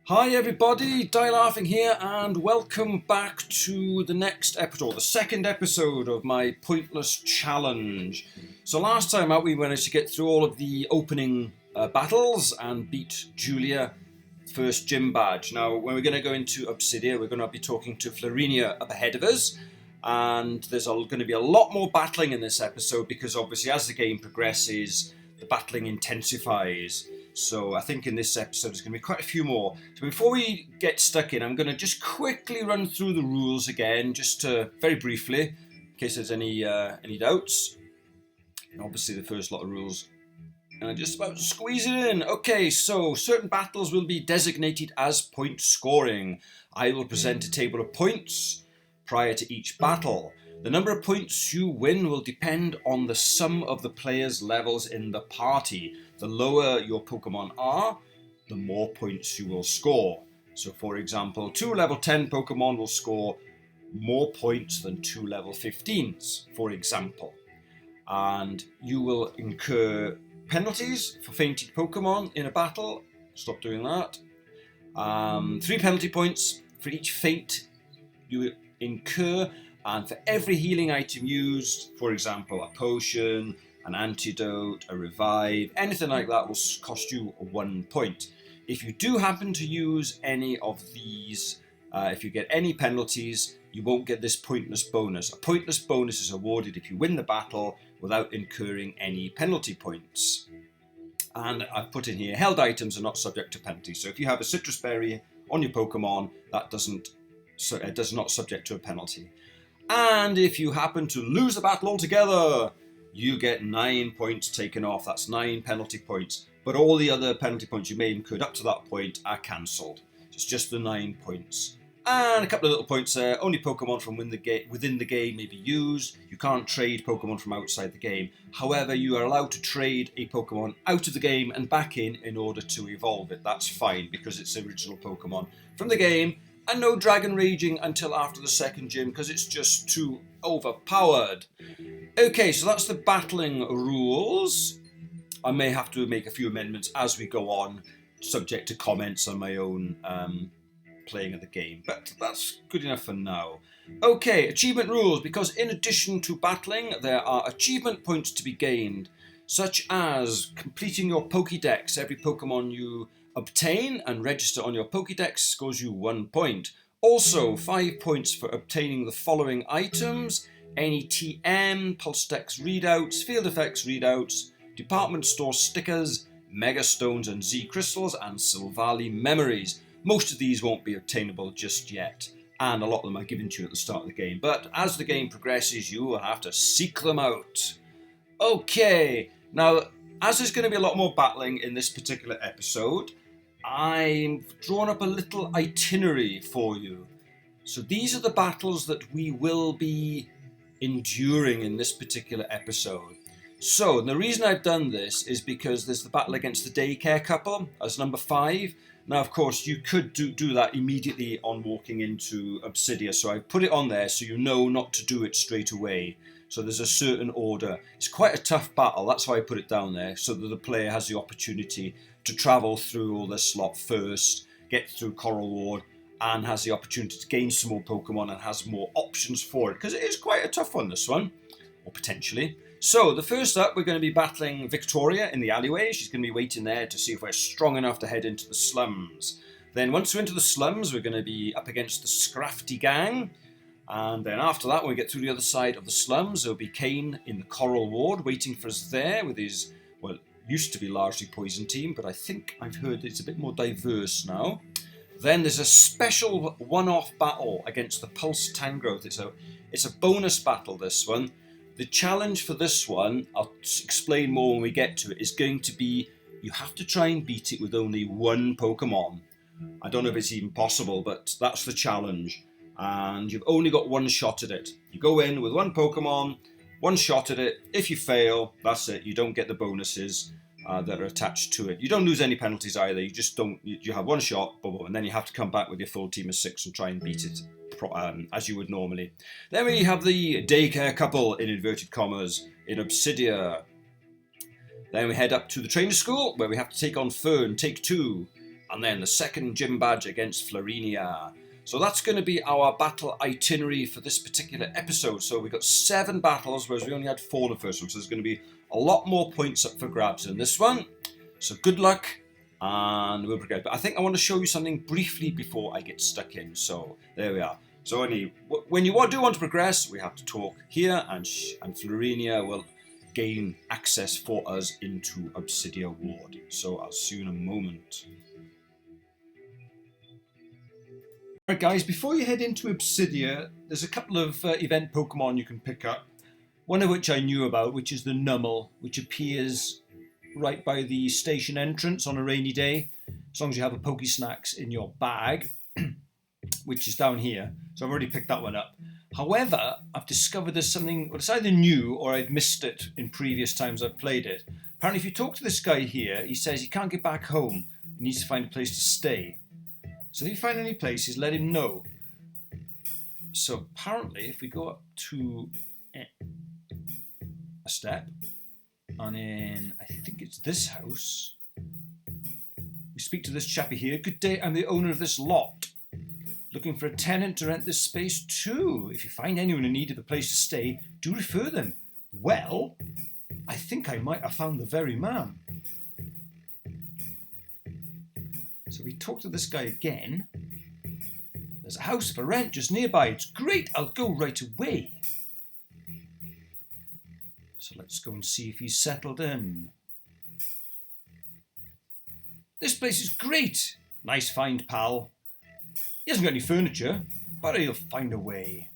Hi everybody, Die Laughing here, and welcome back to the next episode, the second episode of my Pointless Challenge. So last time out we managed to get through all of the opening battles and beat Julia, first gym badge. Now when we're going to go into Obsidia, we're going to be talking to Florinia up ahead of us, and there's going to be a lot more battling in this episode because obviously as the game progresses, the battling intensifies. So I think in this episode there's going to be quite a few more. So before we get stuck in, I'm going to just quickly run through the rules again, just to, very briefly, in case there's any doubts. And obviously the first lot of rules, and I'm just about to squeeze it in. Okay, so certain battles will be designated as point scoring. I will present a table of points prior to each battle. The number of points you win will depend on the sum of the players' levels in the party. The lower your Pokemon are, the more points you will score. So for example, 2 level 10 Pokemon will score more points than 2 level 15s, for example. And you will incur penalties for fainted Pokemon in a battle. Stop doing that. 3 penalty points for each feint you incur. And for every healing item used, for example, a potion, an antidote, a revive, anything like that will cost you 1 point. If you do happen to use any of these, if you get any penalties, you won't get this pointless bonus. A pointless bonus is awarded if you win the battle without incurring any penalty points. And I've put in here, held items are not subject to penalty. So if you have a citrus berry on your Pokemon, that does not subject to a penalty. And if you happen to lose the battle altogether, you get 9 points taken off. That's 9 penalty points. But all the other penalty points you may have incurred up to that point are cancelled. It's just the 9 points. And a couple of little points there. Only Pokemon from within the game may be used. You can't trade Pokemon from outside the game. However, you are allowed to trade a Pokemon out of the game and back in order to evolve it. That's fine because it's the original Pokemon from the game. And no Dragon Raging until after the second gym because it's just too overpowered. Okay, so that's the battling rules. I may have to make a few amendments as we go on, subject to comments on my own playing of the game. But that's good enough for now. Okay, achievement rules. Because in addition to battling, there are achievement points to be gained, such as completing your Pokédex. Every Pokemon you obtain and register on your Pokédex scores you 1 point. Also, 5 points for obtaining the following items: any TM, Pulse-Dex readouts, Field Effects readouts, Department Store stickers, Mega Stones and Z Crystals, and Silvally memories. Most of these won't be obtainable just yet, and a lot of them are given to you at the start of the game. But as the game progresses, you will have to seek them out. Okay, now, as there's going to be a lot more battling in this particular episode, I've drawn up a little itinerary for you. So these are the battles that we will be enduring in this particular episode. So the reason I've done this is because there's the battle against the daycare couple as number 5. Now, of course, you could do that immediately on walking into Obsidia, so I've put it on there so you know not to do it straight away. So there's a certain order. It's quite a tough battle, that's why I put it down there, so that the player has the opportunity to travel through all this slot first, get through Coral Ward, and has the opportunity to gain some more Pokemon and has more options for it, because it is quite a tough one, this one, or potentially. So, the first up, we're going to be battling Victoria in the alleyway. She's going to be waiting there to see if we're strong enough to head into the slums. Then once we're into the slums, we're going to be up against the Scrafty gang. And then after that, when we get through the other side of the slums, there'll be Kane in the Coral Ward waiting for us there with his, well, used to be largely poison team, but I think I've heard it's a bit more diverse now. Then there's a special one-off battle against the Pulse Tangrowth. It's a bonus battle, this one. The challenge for this one, I'll explain more when we get to it, is going to be you have to try and beat it with only 1 Pokemon. I don't know if it's even possible, but that's the challenge. And you've only got 1 shot at it. You go in with 1 Pokemon, 1 shot at it. If you fail, that's it. You don't get the bonuses that are attached to it. You don't lose any penalties either. You just don't. You have 1 shot, and then you have to come back with your full team of 6 and try and beat it as you would normally. Then we have the daycare couple, in inverted commas, in Obsidia. Then we head up to the trainer school, where we have to take on Fern, take 2. and then the second gym badge against Florinia. So that's going to be our battle itinerary for this particular episode. So we've got 7 battles, whereas we only had 4 in the first one. So there's going to be a lot more points up for grabs in this one. So good luck, and we'll progress. But I think I want to show you something briefly before I get stuck in. So there we are. So when you do want to progress, we have to talk here, and Florinia will gain access for us into Obsidia Ward. So I'll see you in a moment. Alright guys, before you head into Obsidia, there's a couple of event Pokemon you can pick up. One of which I knew about, which is the Numel, which appears right by the station entrance on a rainy day, as long as you have a Pokesnacks in your bag, which is down here. So I've already picked that one up. However, I've discovered there's something, well, it's either new or I've missed it in previous times I've played it. Apparently if you talk to this guy here, he says he can't get back home. He needs to find a place to stay. So if you find any places, let him know. So apparently if we go up to a step, and then I think it's this house, we speak to this chappie here. Good day, I'm the owner of this lot. Looking for a tenant to rent this space too. If you find anyone in need of a place to stay, do refer them. Well, I think I might have found the very man. So we talk to this guy again. There's a house for rent just nearby. It's great, I'll go right away. So let's go and see if he's settled in. This place is great. Nice find, pal. He hasn't got any furniture, but he'll find a way.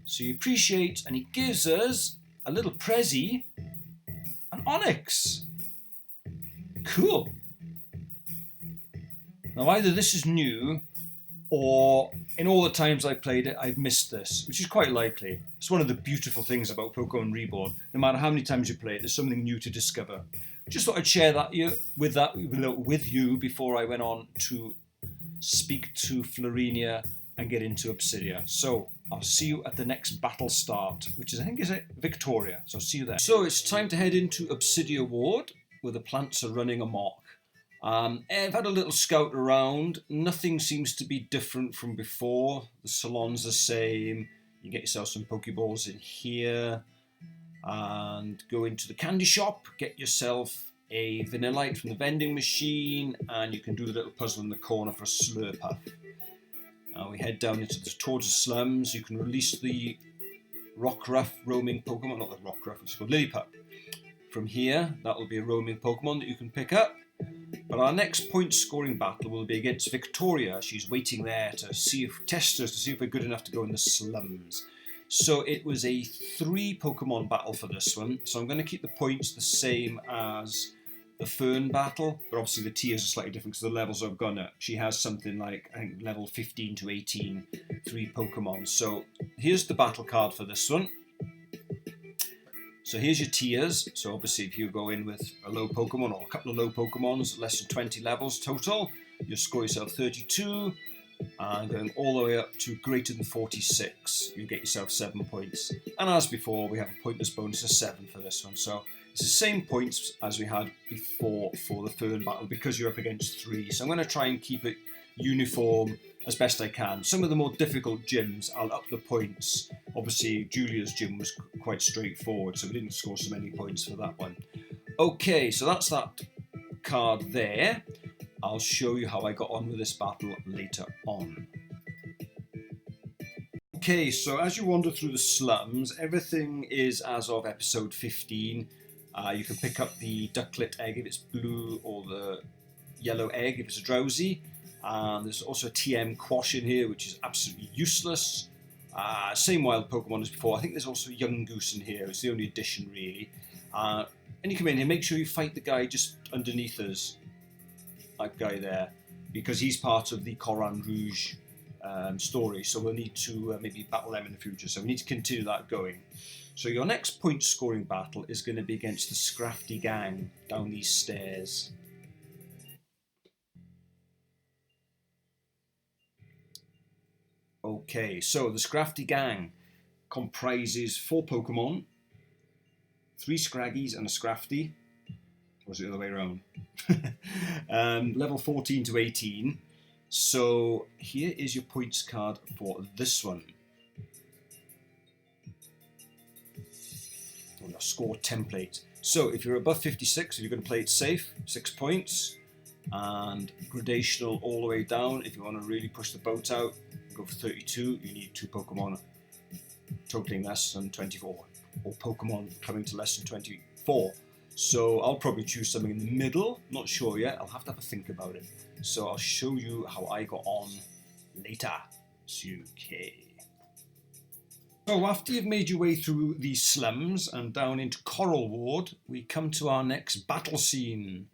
So he appreciates, and he gives us a little Prezi, an Onyx. Cool. Now either this is new, or in all the times I played it, I've missed this, which is quite likely. It's one of the beautiful things about Pokemon Reborn. No matter how many times you play it, there's something new to discover. Just thought I'd share that with you before I went on to speak to Florinia and get into Obsidia. So I'll see you at the next battle start, which is, I think, is it Victoria. So I'll see you there. So it's time to head into Obsidia Ward, where the plants are running amok. I've had a little scout around. Nothing seems to be different from before. The salon's the same. You get yourself some Pokeballs in here, and go into the candy shop, get yourself a Vanillite from the vending machine, and you can do the little puzzle in the corner for a Slurpuff. We head down towards the slums. You can release the Rockruff roaming Pokemon, not the Rockruff, it's called Lillipup. From here, that will be a roaming Pokemon that you can pick up. But our next point scoring battle will be against Victoria. She's waiting there to test us to see if we're good enough to go in the slums. So it was a 3 Pokemon battle for this one. So I'm going to keep the points the same as the Fern battle, but obviously the tiers are slightly different because the levels I've gone up. She has something like, I think, level 15 to 18, 3 Pokemon. So here's the battle card for this one. So here's your tiers. So obviously if you go in with a low Pokemon or a couple of low Pokemons, less than 20 levels total, you'll score yourself 32. And going all the way up to greater than 46, you get yourself 7 points. And as before, we have a pointless bonus of 7 for this one. So it's the same points as we had before for the Fern battle because you're up against 3. So I'm going to try and keep it uniform as best I can. Some of the more difficult gyms, I'll up the points. Obviously, Julia's gym was quite straightforward, so we didn't score so many points for that one. Okay, so that's that card there. I'll show you how I got on with this battle later on. Okay, so as you wander through the slums, everything is as of episode 15. You can pick up the ducklet egg if it's blue, or the yellow egg if it's a drowsy. There's also a TM quash in here, which is absolutely useless. Same wild Pokemon as before. I think there's also a young goose in here. It's the only addition, really. And you come in here, make sure you fight the guy just underneath us. That guy there, because he's part of the Coran Rouge story, so we'll need to maybe battle them in the future, so we need to continue that going. So your next point scoring battle is going to be against the Scrafty gang down these stairs. Okay, so the Scrafty gang comprises 4 Pokemon, 3 Scraggies and a Scrafty. Or is it the other way around? Level 14 to 18. So here is your points card for this one. On your score template. So if you're above 56, if you're going to play it safe, 6 points. And gradational all the way down. If you want to really push the boat out, go for 32. You need 2 Pokemon totaling less than 24, or Pokemon coming to less than 24. So I'll probably choose something in the middle. Not sure yet. I'll have to think about it. So I'll show you how I got on later. Okay. So after you've made your way through these slums and down into Coral Ward, we come to our next battle scene,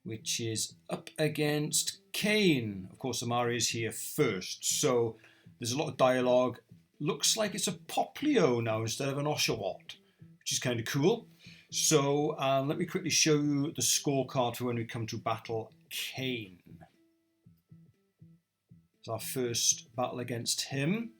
which is up against Kane. Of course, Amari is here first, so there's a lot of dialogue. Looks like it's a Poplio now instead of an Oshawott, which is kind of cool. So let me quickly show you the scorecard for when we come to battle Kane. It's our first battle against him.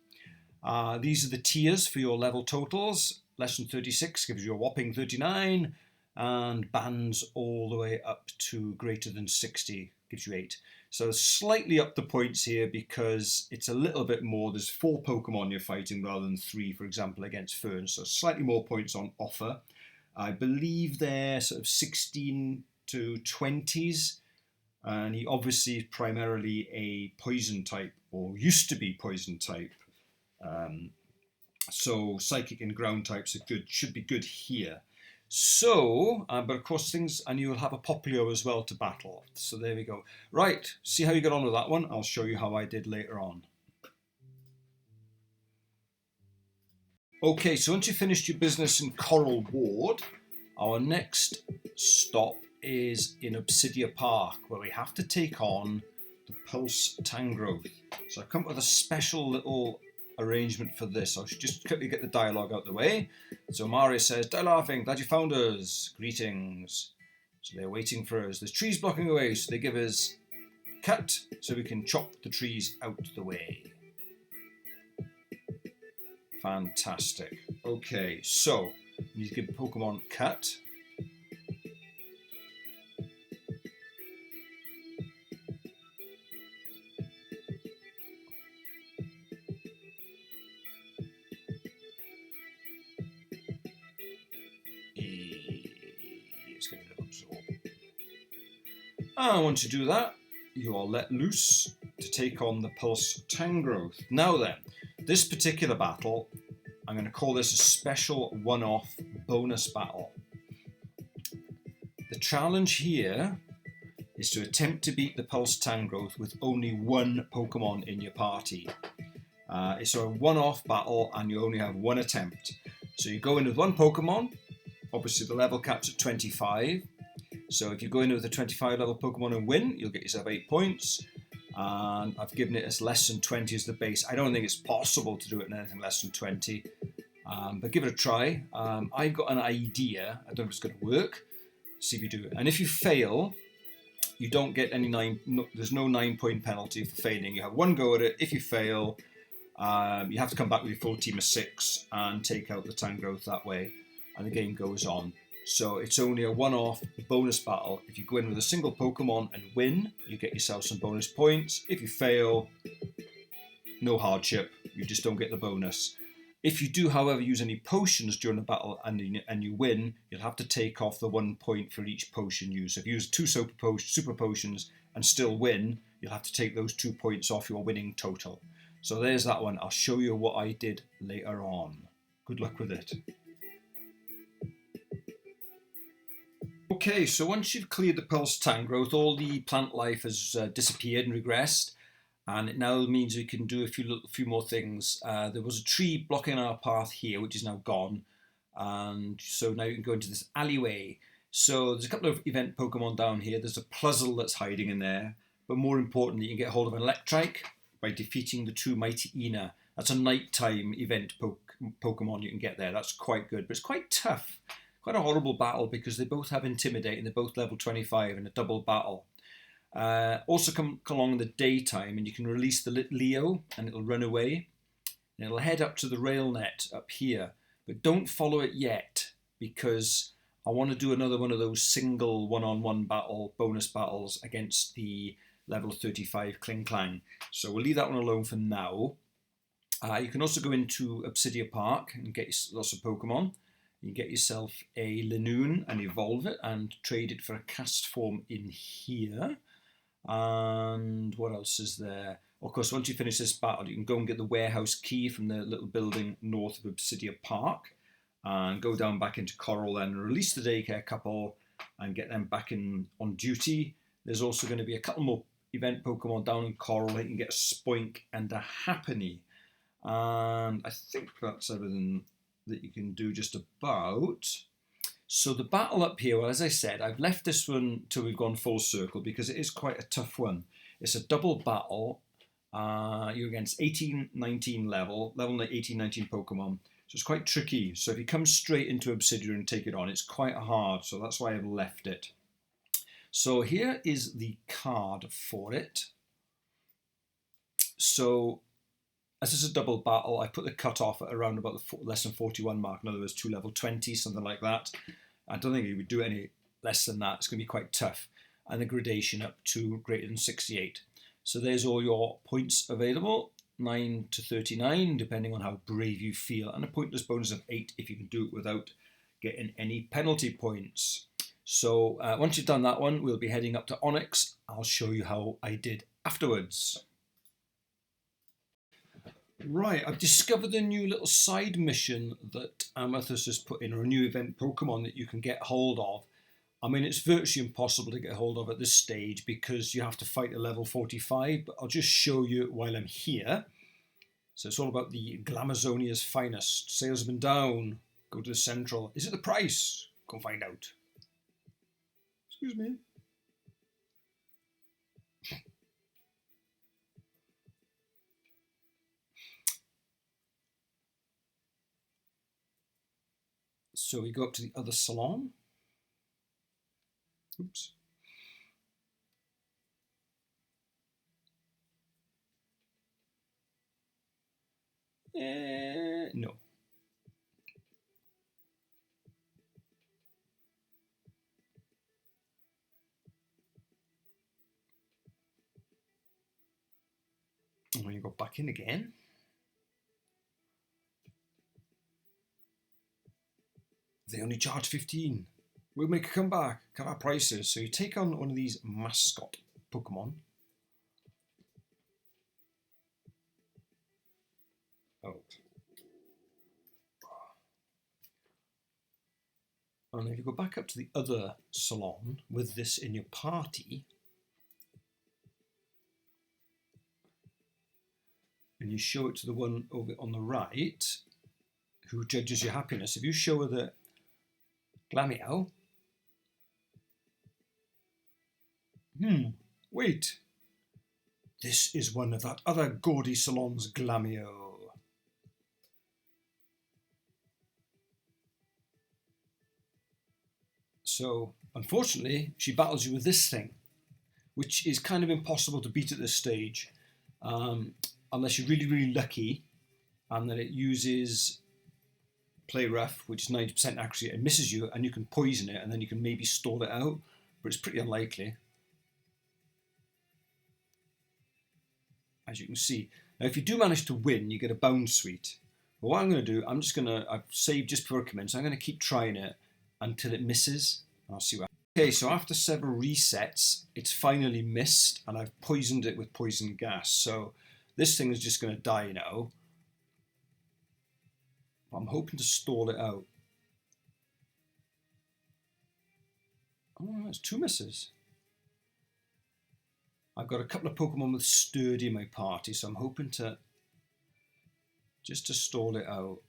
These are the tiers for your level totals. Less than 36 gives you a whopping 39. And bands all the way up to greater than 60 gives you 8. So slightly up the points here because it's a little bit more. There's 4 Pokemon you're fighting rather than 3, for example, against Fern. So slightly more points on offer. I believe they're sort of 16 to 20s. And he obviously is primarily a poison type, or used to be poison type. So psychic and ground types are good, should be good here. So, but of course things, and you will have a Poplio as well to battle. So there we go. Right, see how you get on with that one. I'll show you how I did later on. Okay, so once you've finished your business in Coral Ward, our next stop is in Obsidia Park, where we have to take on the Pulse Tangrowth. So I've come up with a special little arrangement for this. I'll just quickly get the dialogue out the way. So Mario says, "Die laughing, glad you found us. Greetings." So they're waiting for us. There's trees blocking the way, so they give us cut so we can chop the trees out the way. Fantastic. Okay, so we need to give Pokemon cut. And once you do that, you are let loose to take on the Pulse Tangrowth. Now then, this particular battle, I'm going to call this a special one-off bonus battle. The challenge here is to attempt to beat the Pulse Tangrowth with only 1 Pokemon in your party. It's a one-off battle and you only have 1 attempt. So you go in with 1 Pokemon. Obviously the level cap's at 25. So if you go in with a 25 level Pokemon and win, you'll get yourself 8 points. And I've given it as less than 20 as the base. I don't think it's possible to do it in anything less than 20. But give it a try. I've got an idea. I don't know if it's going to work. See if you do it. And if you fail, you don't get any there's no 9-point penalty for failing. You have 1 go at it. If you fail, you have to come back with your full team of 6 and take out the Tangrowth that way. And the game goes on. So it's only a one-off bonus battle. If you go in with a single Pokemon and win, you get yourself some bonus points. If you fail, no hardship. You just don't get the bonus. If you do, however, use any potions during the battle and you win, you'll have to take off the 1 point for each potion used. If you use 2 super potions and still win, you'll have to take those 2 points off your winning total. So there's that one. I'll show you what I did later on. Good luck with it. Okay, so once you've cleared the Pulse Tangrowth, all the plant life has disappeared and regressed, and it now means we can do a few more things. There was a tree blocking our path here, which is now gone, and so now you can go into this alleyway. So there's a couple of event Pokemon down here. There's a Puzzle that's hiding in there, but more importantly, you can get hold of an Electrike by defeating the 2 Mighty Ina. That's a nighttime event Pokemon you can get there. That's quite good, but it's quite tough. Quite a horrible battle because they both have Intimidate and they're both level 25 in a double battle. Also come along in the daytime and you can release the Leo and it'll run away. And it'll head up to the rail net up here. But don't follow it yet because I want to do another one of those single one-on-one battle bonus battles against the level 35 Kling Klang. So we'll leave that one alone for now. You can also go into Obsidia Park and get lots of Pokemon. You get yourself a Linoon and evolve it and trade it for a cast form in here. And what else is there? Of course, once you finish this battle, you can go and get the warehouse key from the little building north of Obsidia Park and go down back into Coral then and release the daycare couple and get them back in on duty. There's also going to be a couple more event Pokemon down in Coral. You can get a Spoink and a Happiny. And I think that's everything that you can do just about. So the battle up here, well, as I said, I've left this one till we've gone full circle because it is quite a tough one. It's a double battle. You're against 18, 19 level 18, 19 Pokemon. So it's quite tricky. So if you come straight into Obsidian and take it on, it's quite hard. So that's why I've left it. So here is the card for it. So as it's a double battle, I put the cutoff at around about the less than 41 mark. In other words, to level 20, something like that. I don't think you would do any less than that. It's going to be quite tough. And the gradation up to greater than 68. So there's all your points available. 9 to 39, depending on how brave you feel. And a pointless bonus of 8 if you can do it without getting any penalty points. So once you've done that one, we'll be heading up to Onyx. I'll show you how I did afterwards. Right, I've discovered a new little side mission that Amethyst has put in, or a new event Pokemon that you can get hold of. I mean, it's virtually impossible to get hold of at this stage because you have to fight a level 45, but I'll just show you while I'm here. So it's all about the Glamazonia's finest. Sales have been down. Go to the central. Is it the price? Go find out. Excuse me. So we go up to the other salon. Oops. No. And when you go back in again, they only charge 15. We'll make a comeback, cut our prices. So you take on one of these mascot Pokemon. Oh. And if you go back up to the other salon with this in your party, and you show it to the one over on the right, who judges your happiness. If you show her the Glameow, wait, this is one of that other gaudy salon's Glameow. So, unfortunately, she battles you with this thing, which is kind of impossible to beat at this stage, unless you're really, really lucky, and then it uses Play Rough, which is 90% accuracy, and misses you, and you can poison it, and then you can maybe stall it out, but it's pretty unlikely. As you can see. Now, if you do manage to win, you get a Bound Suite. But what I'm going to do, I've saved just before it commences, I'm going to keep trying it until it misses. I'll see what. Okay, so after several resets, it's finally missed, and I've poisoned it with poison gas. So this thing is just going to die now. I'm hoping to stall it out. Oh, that's 2 misses. I've got a couple of Pokemon with Sturdy in my party, so I'm hoping to just to stall it out.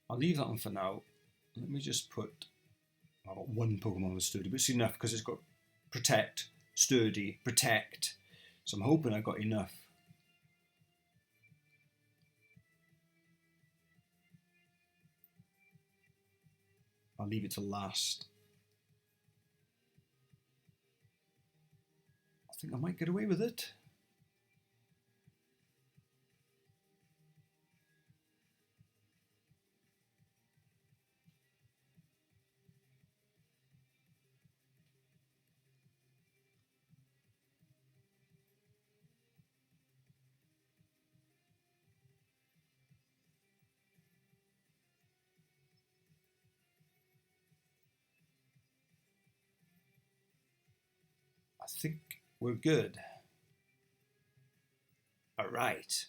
I'll leave that on for now. Let me just put, I've got 1 Pokemon with Sturdy, but it's enough because it's got Protect, Sturdy, Protect. So I'm hoping I got enough. I'll leave it to last. I think I might get away with it. think we're good. All right.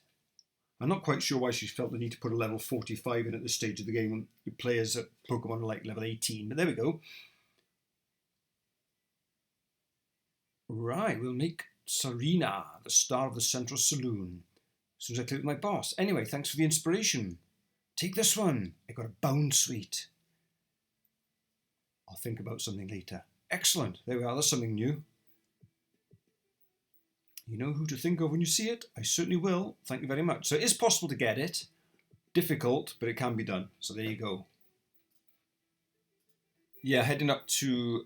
I'm not quite sure why she felt the need to put a level 45 in at this stage of the game when you play as a Pokemon like level 18, but there we go. Right, we'll make Serena the star of the Central Saloon as soon as I clear with my boss. Anyway, thanks for the inspiration. Take this one. I got a bound suite. I'll think about something later. Excellent. There we are. That's something new. You know who to think of when you see it? I certainly will. Thank you very much. So it is possible to get it. Difficult, but it can be done. So there you go. Yeah, heading up to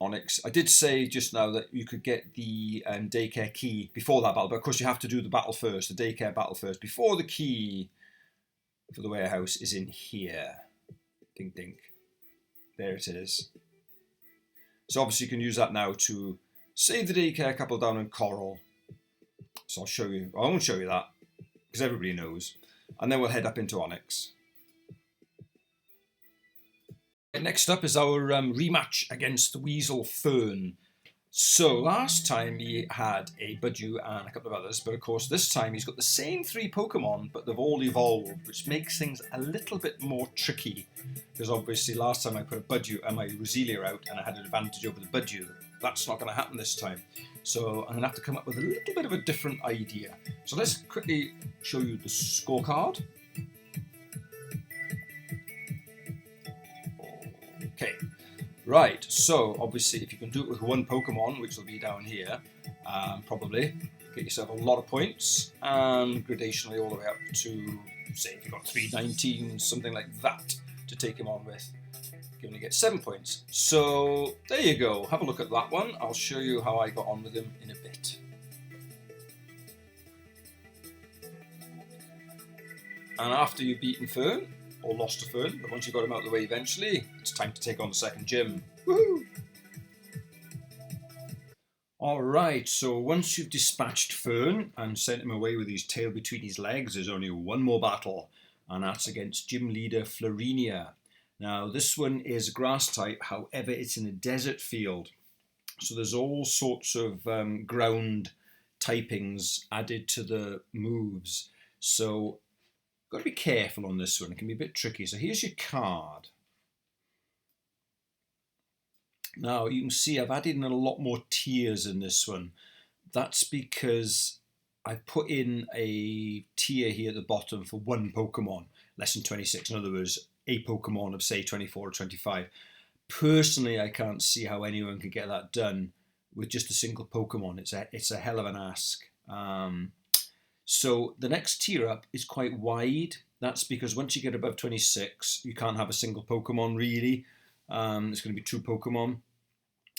Onyx. I did say just now that you could get the daycare key before that battle, but of course you have to do the battle first, the daycare battle first, before the key for the warehouse is in here. Dink dink. There it is. So obviously you can use that now to save the daycare couple down in Coral. So I'll show you. I won't show you that because everybody knows. And then we'll head up into Onyx. Next up is our rematch against the Weasel Fern. So last time he had a Budgie and a couple of others, but of course this time he's got the same 3 Pokemon, but they've all evolved, which makes things a little bit more tricky. Because obviously last time I put a Budgie and my Roselia out and I had an advantage over the Budgie. That's not going to happen this time. So I'm going to have to come up with a little bit of a different idea. So let's quickly show you the scorecard. Okay, right, so obviously if you can do it with 1 Pokemon, which will be down here, probably, get yourself a lot of points, and gradationally all the way up to, say, if you've got 319, something like that, to take him on with. You only get 7 points. So, there you go, have a look at that one. I'll show you how I got on with him in a bit. And after you've beaten Fern, or lost to Fern, but once you got him out of the way eventually, it's time to take on the second gym. Woohoo! Alright, so once you've dispatched Fern and sent him away with his tail between his legs, there's only one more battle, and that's against gym leader Florinia. Now, this one is grass type, however, it's in a desert field, so there's all sorts of ground typings added to the moves. So got to be careful on this one. It can be a bit tricky. So here's your card. Now you can see I've added in a lot more tiers in this one. That's because I put in a tier here at the bottom for 1 Pokemon, less than 26. In other words, a Pokemon of say 24 or 25. Personally, I can't see how anyone could get that done with just a single Pokemon. It's a hell of an ask. So the next tier up is quite wide. That's because once you get above 26, you can't have a single Pokemon really. It's going to be 2 Pokemon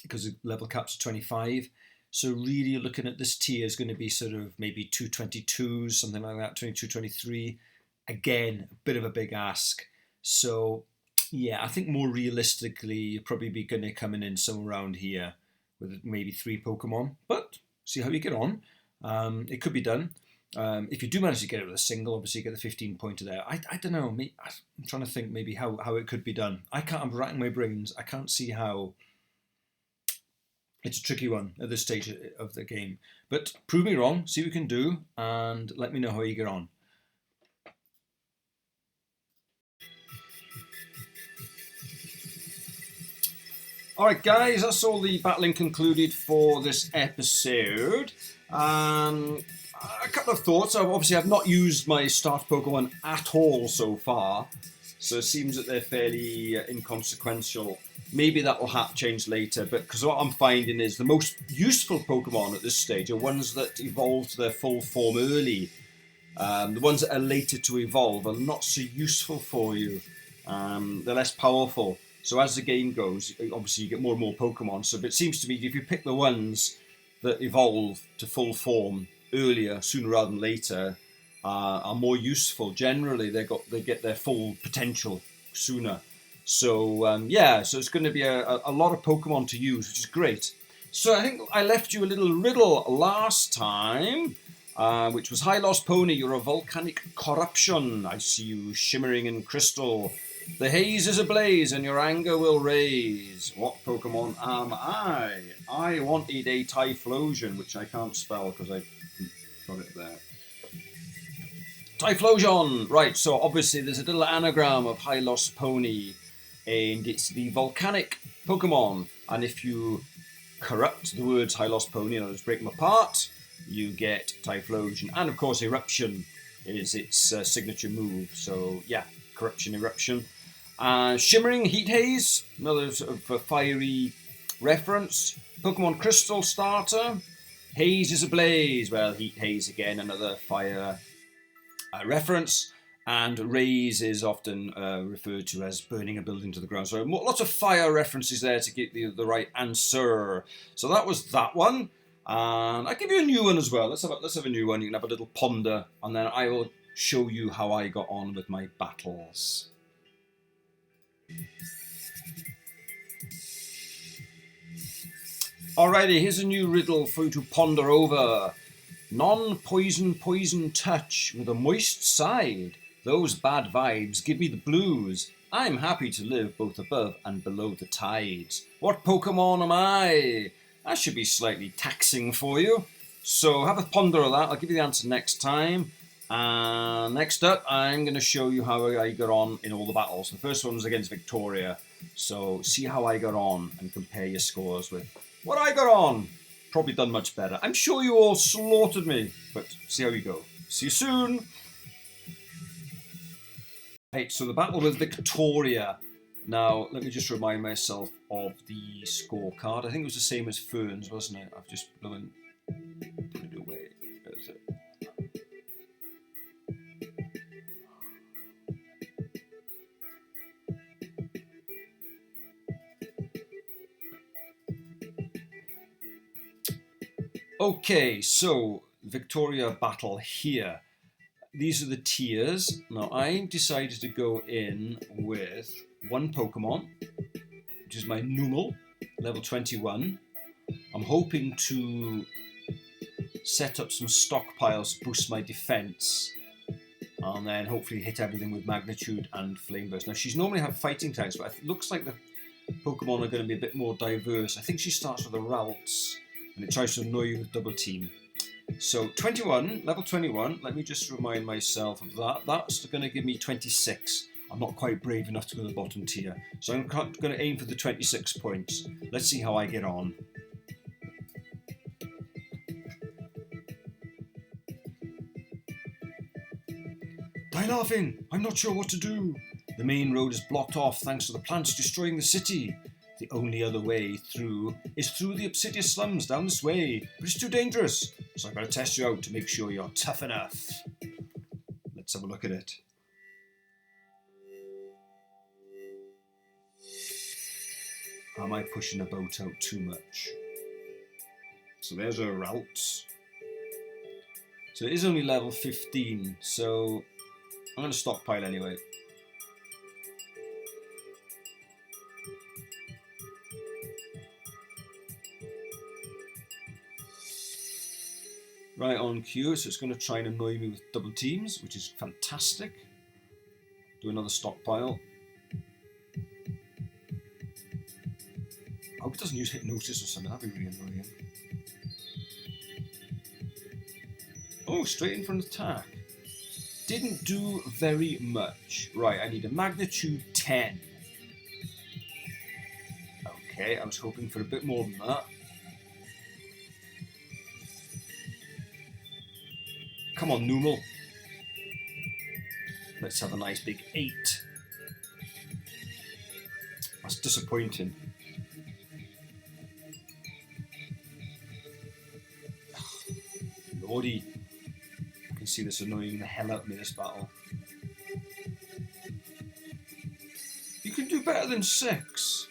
because the level cap's 25. So really you're looking at this tier is going to be sort of maybe 222s, something like that, 22, 23. Again, a bit of a big ask. So yeah, I think more realistically, you'll probably be going to coming in somewhere around here with maybe 3 Pokemon. But see how you get on. It could be done. If you do manage to get it with a single, obviously you get the 15 pointer there. I don't know. I'm trying to think maybe how it could be done. I'm racking my brains. I can't see how. It's a tricky one at this stage of the game. But prove me wrong, see what you can do, and let me know how you get on. Alright guys, that's all the battling concluded for this episode. A couple of thoughts. Obviously, I've not used my start Pokemon at all so far, so it seems that they're fairly inconsequential. Maybe that will change later, but because what I'm finding is the most useful Pokemon at this stage are ones that evolve to their full form early. The ones that are later to evolve are not so useful for you. They're less powerful. So as the game goes, obviously you get more and more Pokemon. So it seems to me if you pick the ones that evolve to full form earlier, sooner rather than later, are more useful. Generally, they get their full potential sooner. So yeah, so it's going to be a lot of Pokemon to use, which is great. So I think I left you a little riddle last time, which was, "Hi Lost Pony, you're a volcanic corruption. I see you shimmering in crystal. The haze is ablaze and your anger will raise. What Pokemon am I? I wanted a Typhlosion, which I can't spell because I got it there. Typhlosion! Right, so obviously there's a little anagram of Hylos Pony, and it's the volcanic Pokemon. And if you corrupt the words Hylos Pony and just break them apart, you get Typhlosion. And of course, Eruption is its signature move. So yeah, Corruption, Eruption. Shimmering Heat Haze, another sort of fiery reference. Pokemon Crystal Starter. Haze is ablaze. Well, Heat Haze again, another fire reference. And Raise is often referred to as burning a building to the ground. So lots of fire references there to get the right answer. So that was that one. And I'll give you a new one as well. Let's have a new one. You can have a little ponder. And then I will show you how I got on with my battles. Alrighty, here's a new riddle for you to ponder over. Non-poison touch with a moist side. Those bad vibes give me the blues. I'm happy to live both above and below the tides. What Pokemon am I? That should be slightly taxing for you. So have a ponder of that. I'll give you the answer next time. And next up, I'm going to show you how I got on in all the battles. The first one was against Victoria. So see how I got on and compare your scores with what I got on. Probably done much better. I'm sure you all slaughtered me, but see how you go. See you soon. Right, so the battle with Victoria. Now, let me just remind myself of the scorecard. I think it was the same as Fern's, wasn't it? I've just put it away. There's it. Okay, so Victoria battle here. These are the tiers. Now I decided to go in with one Pokemon, which is my Numel, level 21. I'm hoping to set up some stockpiles to boost my defense, and then hopefully hit everything with Magnitude and Flame Burst. Now she's normally have fighting types, but it looks like the Pokemon are going to be a bit more diverse. I think she starts with a Ralts, and it tries to annoy you with Double Team. So 21, level 21, let me just remind myself of that. That's going to give me 26. I'm not quite brave enough to go to the bottom tier. So I'm going to aim for the 26 points. Let's see how I get on. Die laughing! I'm not sure what to do. The main road is blocked off thanks to the plants destroying the city. The only other way through is through the Obsidian slums down this way, but it's too dangerous, so I've got to test you out to make sure you're tough enough. Let's have a look at it. Am I pushing a boat out too much? So there's our routes. So it is only level 15, so I'm going to stockpile anyway. Right on cue, so it's going to try and annoy me with double teams, which is fantastic. Do another stockpile. I hope it doesn't use Hypnosis or something, that'd be really annoying. Oh, straight in for an attack. Didn't do very much. Right, I need a Magnitude 10. Okay, I was hoping for a bit more than that. Come on, Numel. Let's have a nice big 8. That's disappointing. Lordy. I can see this annoying the hell out of me this battle. You can do better than 6.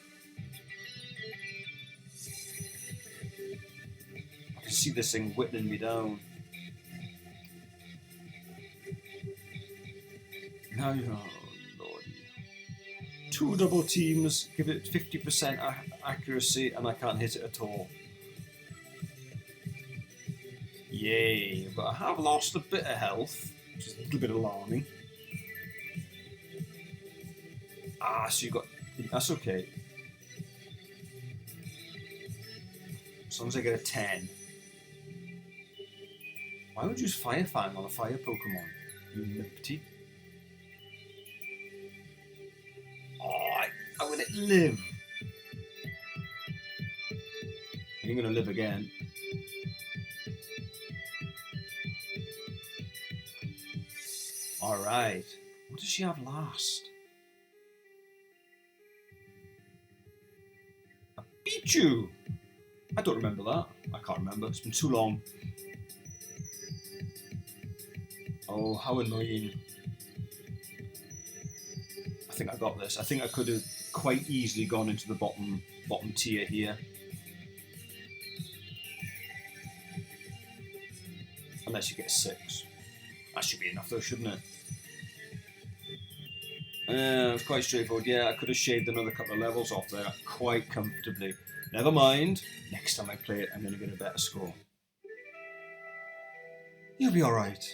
I can see this thing whittling me down. Now, oh lordy. 2 double teams, give it 50% accuracy, and I can't hit it at all. Yay, but I have lost a bit of health, which is a little bit alarming. Ah, so you got... That's okay. As long as I get a 10. Why would you use Fire Fang on a fire Pokemon? You nipty. Oh, how would it live? You're going to live again. Alright. What does she have last? A Pichu! I don't remember that. I can't remember. It's been too long. Oh, how annoying. I think I got this. I think I could have quite easily gone into the bottom tier here. Unless you get a 6. That should be enough though, shouldn't it? It's quite straightforward. Yeah, I could have shaved another couple of levels off there quite comfortably. Never mind. Next time I play it, I'm going to get a better score. You'll be alright.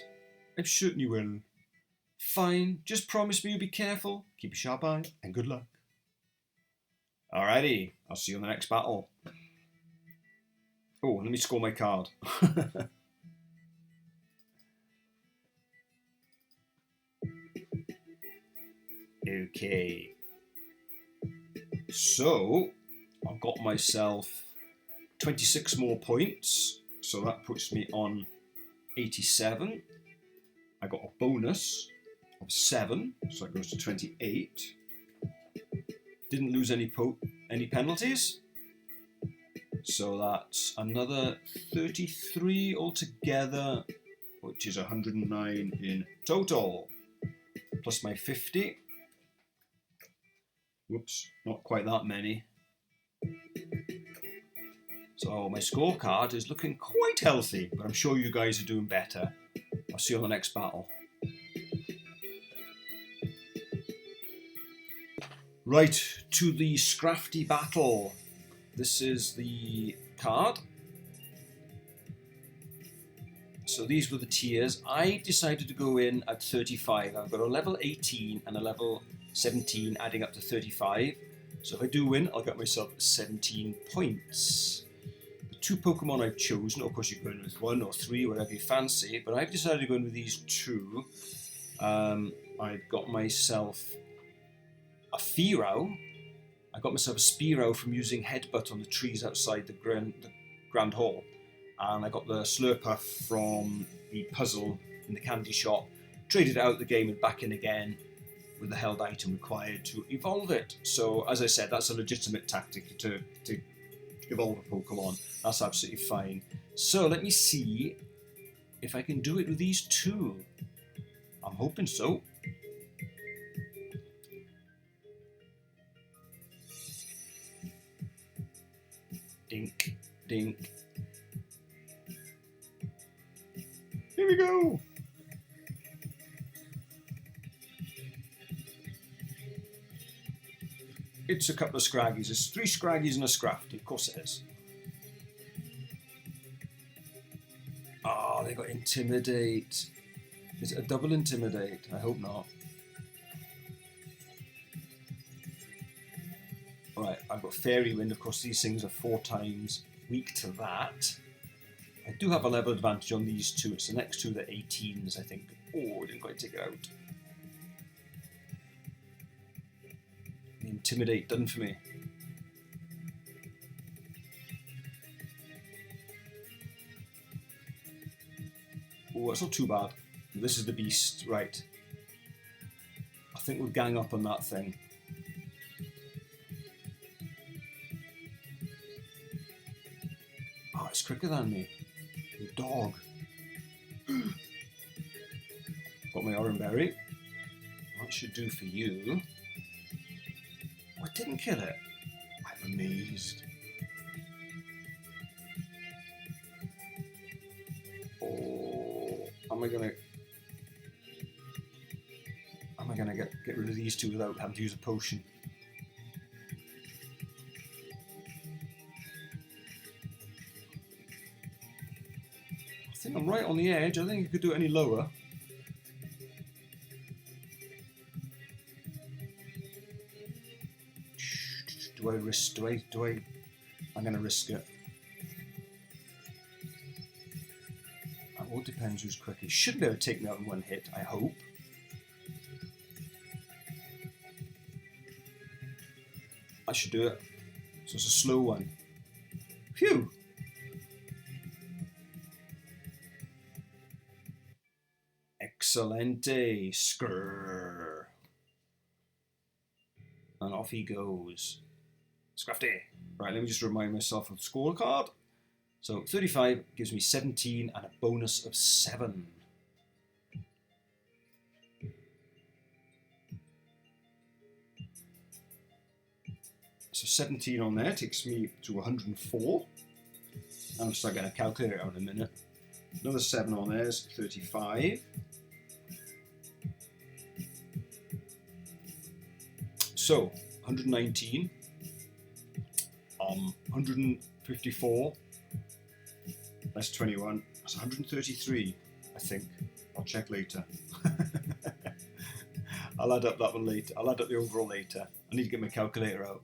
I'm certain you will. Fine. Just promise me you'll be careful, keep a sharp eye, and good luck. Alrighty. I'll see you on the next battle. Oh, let me score my card. Okay. So, I've got myself 26 more points. So that puts me on 87. I got a bonus of 7, so that goes to 28. Didn't lose any penalties. So that's another 33 altogether, which is 109 in total. Plus my 50. Whoops, not quite that many. So my scorecard is looking quite healthy, but I'm sure you guys are doing better. I'll see you on the next battle. Right, to the Scrafty battle. This is the card. So these were the tiers. I decided to go in at 35. I've got a level 18 and a level 17 adding up to 35. So if I do win, I'll get myself 17 points. The 2 Pokemon I've chosen, of course you can go in with 1 or 3, whatever you fancy, but I've decided to go in with these 2. I've got myself a Fearow. I got myself a Spearow from using Headbutt on the trees outside the Grand Hall. And I got the Slurpuff from the puzzle in the candy shop. Traded it out the game and back in again with the held item required to evolve it. So, as I said, that's a legitimate tactic to evolve a Pokemon. That's absolutely fine. So, let me see if I can do it with these 2. I'm hoping so. Dink, dink. Here we go! It's a couple of Scraggies. There's 3 Scraggies and a Scrafty. Of course it is. Oh, they got Intimidate. Is it a double Intimidate? I hope not. Right, I've got Fairy Wind. Of course, these things are 4 times weak to that. I do have a level advantage on these 2. It's the next 2 that are 18s, I think. Oh, I didn't quite take it out. The Intimidate done for me. Oh, it's not too bad. This is the beast, right. I think we'll gang up on that thing. Oh, it's quicker than me. You dog. Got my Oran Berry. What should do for you? Oh, I didn't kill it. I'm amazed. Oh, am I gonna get rid of these 2 without having to use a potion? I think I'm right on the edge. I think you could do it any lower. do I risk? Do I? I'm going to risk it. It all depends who's quick. He shouldn't be able to take me out in one hit, I hope. I should do it. So it's a slow one. Phew! Excelente. Skrrr. And off he goes. Scrafty. Right, let me just remind myself of the scorecard. So 35 gives me 17 and a bonus of 7. So 17 on there takes me to 104. I'm just going to calculate it out in a minute. Another 7 on there is 35. So 119. 154. That's 21. That's 133, I think. I'll check later. I'll add up that one later. I'll add up the overall later. I need to get my calculator out.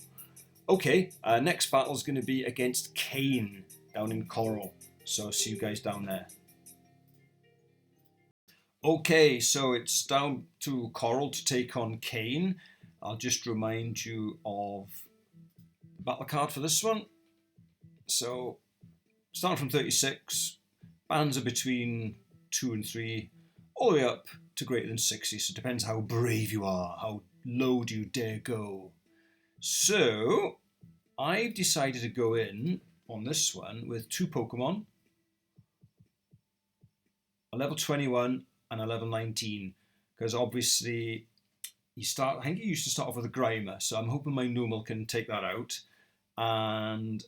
Okay, next battle is going to be against Kane down in Coral. So see you guys down there. Okay, so it's down to Coral to take on Kane. I'll just remind you of the battle card for this one. So, starting from 36, bands are between 2 and 3, all the way up to greater than 60. So it depends how brave you are, how low do you dare go. So, I've decided to go in on this one with 2 Pokemon, a level 21 and a level 19, because obviously I think he used to start off with a Grimer, so I'm hoping my Numel can take that out, and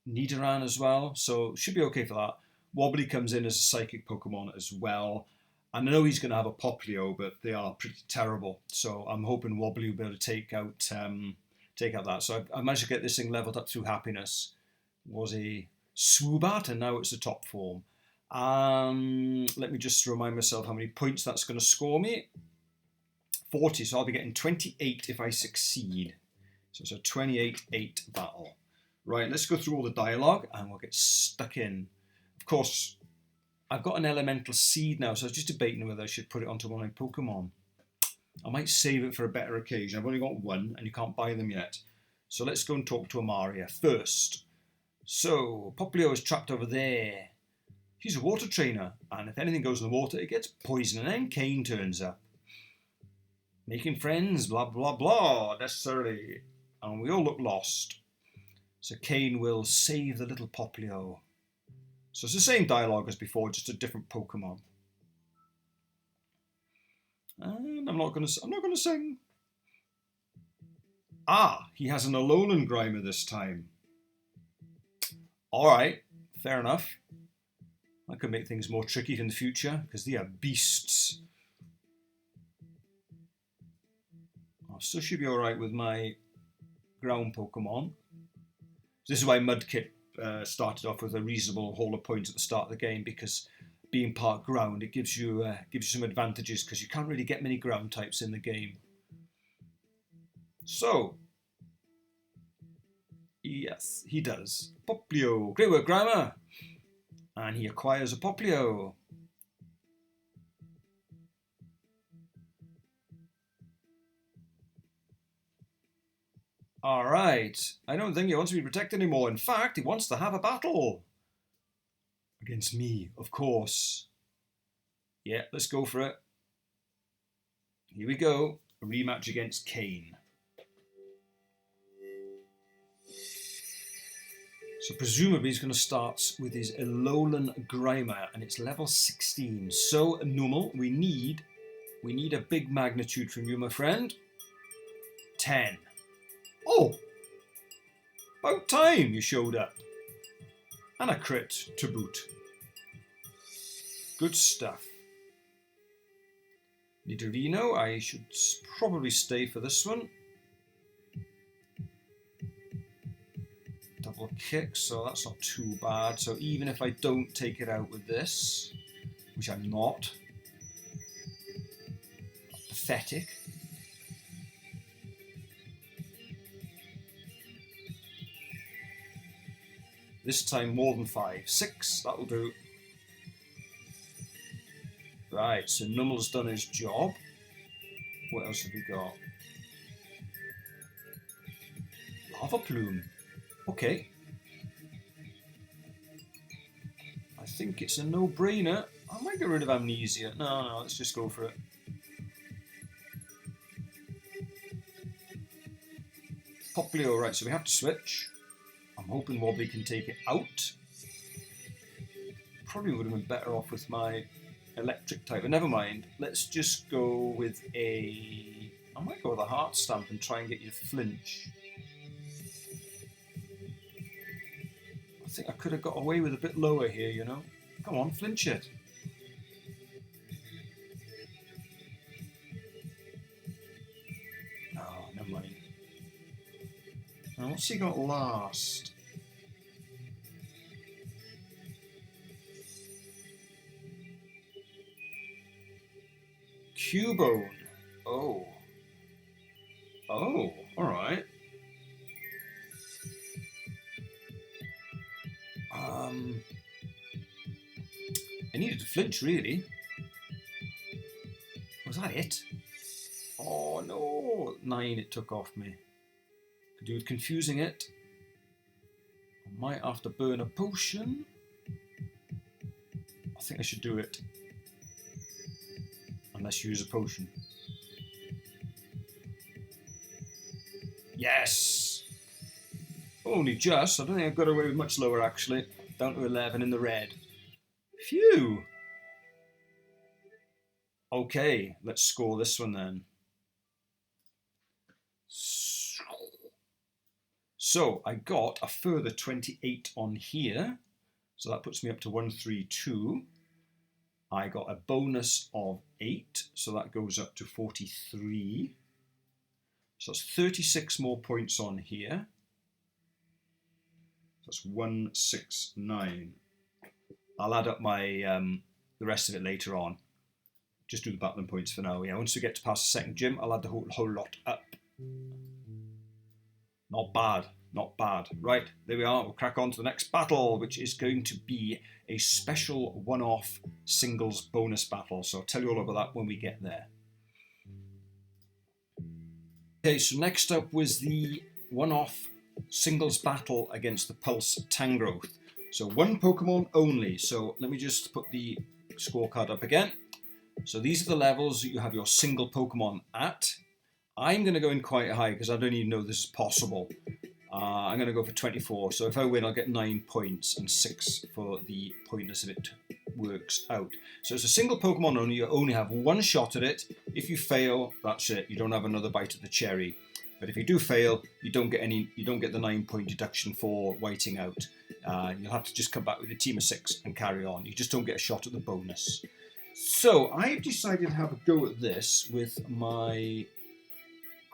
Nidoran as well, so should be okay for that. Wobbly comes in as a Psychic Pokemon as well, and I know he's going to have a Popplio, but they are pretty terrible, so I'm hoping Wobbly will be able to take out that. So I managed to get this thing leveled up through Happiness. It was a Swoobat, and now it's the top form. Let me just remind myself how many points that's going to score me. 40, so I'll be getting 28 if I succeed. So it's a 28-8 battle. Right, let's go through all the dialogue and we'll get stuck in. Of course, I've got an elemental seed now, so I was just debating whether I should put it onto one of my Pokemon. I might save it for a better occasion. I've only got one and you can't buy them yet. So let's go and talk to Amaria first. So, Popplio is trapped over there. He's a water trainer, and if anything goes in the water, it gets poisoned, and then Kane turns up. Making friends, blah, blah, blah, necessarily. And we all look lost. So Kane will save the little Popplio. So it's the same dialogue as before, just a different Pokemon. And I'm not gonna sing. Ah, he has an Alolan Grimer this time. Alright, fair enough. That could make things more tricky in the future, because they are beasts. I still should be alright with my ground Pokemon. This is why Mudkip started off with a reasonable haul of points at the start of the game, because being part ground, it gives you some advantages, because you can't really get many ground types in the game. So, yes, he does. Popplio, great work, Grimer! And he acquires a Popplio. Alright, I don't think he wants to be protected anymore. In fact, he wants to have a battle. Against me, of course. Yeah, let's go for it. Here we go. A rematch against Kane. So presumably he's going to start with his Alolan Grimer, and it's level 16. So, Numel, we need a big magnitude from you, my friend. 10. Oh! About time you showed up. And a crit to boot. Good stuff. Nidorino, I should probably stay for this one. Double kick, so that's not too bad. So even if I don't take it out with this, which I'm not, pathetic. This time more than 5. 6, that'll do. Right, so Nummel's done his job. What else have we got? Lava plume. Okay. I think it's a no-brainer. I might get rid of amnesia. No, let's just go for it. Poplio, right, so we have to switch. I'm hoping Wobbly can take it out. Probably would have been better off with my electric type, but never mind. Let's just go with a... I might go with a heart stamp and try and get you to flinch. I think I could have got away with a bit lower here, you know. Come on, flinch it. Oh, never mind. Now, what's he got last? Cubone. Oh. Oh, alright. I needed to flinch, really. Was that it? Oh no! 9 it took off me. Could do with confusing it. I might have to burn a potion. I think I should do it. Unless you use a potion. Yes! Only just. I don't think I've got away with much lower, actually. Down to 11 in the red. Phew! Okay, let's score this one then. So I got a further 28 on here. So that puts me up to 132. I got a bonus of 8, so that goes up to 43. So that's 36 more points on here. That's 169. I'll add up my the rest of it later on. Just do the battling points for now. Yeah, once we get to past the second gym, I'll add the whole lot up. Not bad, not bad. Right, there we are. We'll crack on to the next battle, which is going to be a special one-off singles bonus battle. So I'll tell you all about that when we get there. Okay, so next up was the one-off singles battle against the Pulse Tangrowth. So one Pokemon only. So let me just put the scorecard up again. So these are the levels that you have your single Pokemon at. I'm going to go in quite high because I don't even know this is possible. I'm going to go for 24. So if I win, I'll get 9 points and 6 for the pointless if it works out. So it's a single Pokemon only. You only have one shot at it. If you fail, that's it. You don't have another bite at the cherry. But if you do fail, you don't get the 9-point deduction for whiting out. You'll have to just come back with a team of 6 and carry on. You just don't get a shot at the bonus. So I've decided to have a go at this with my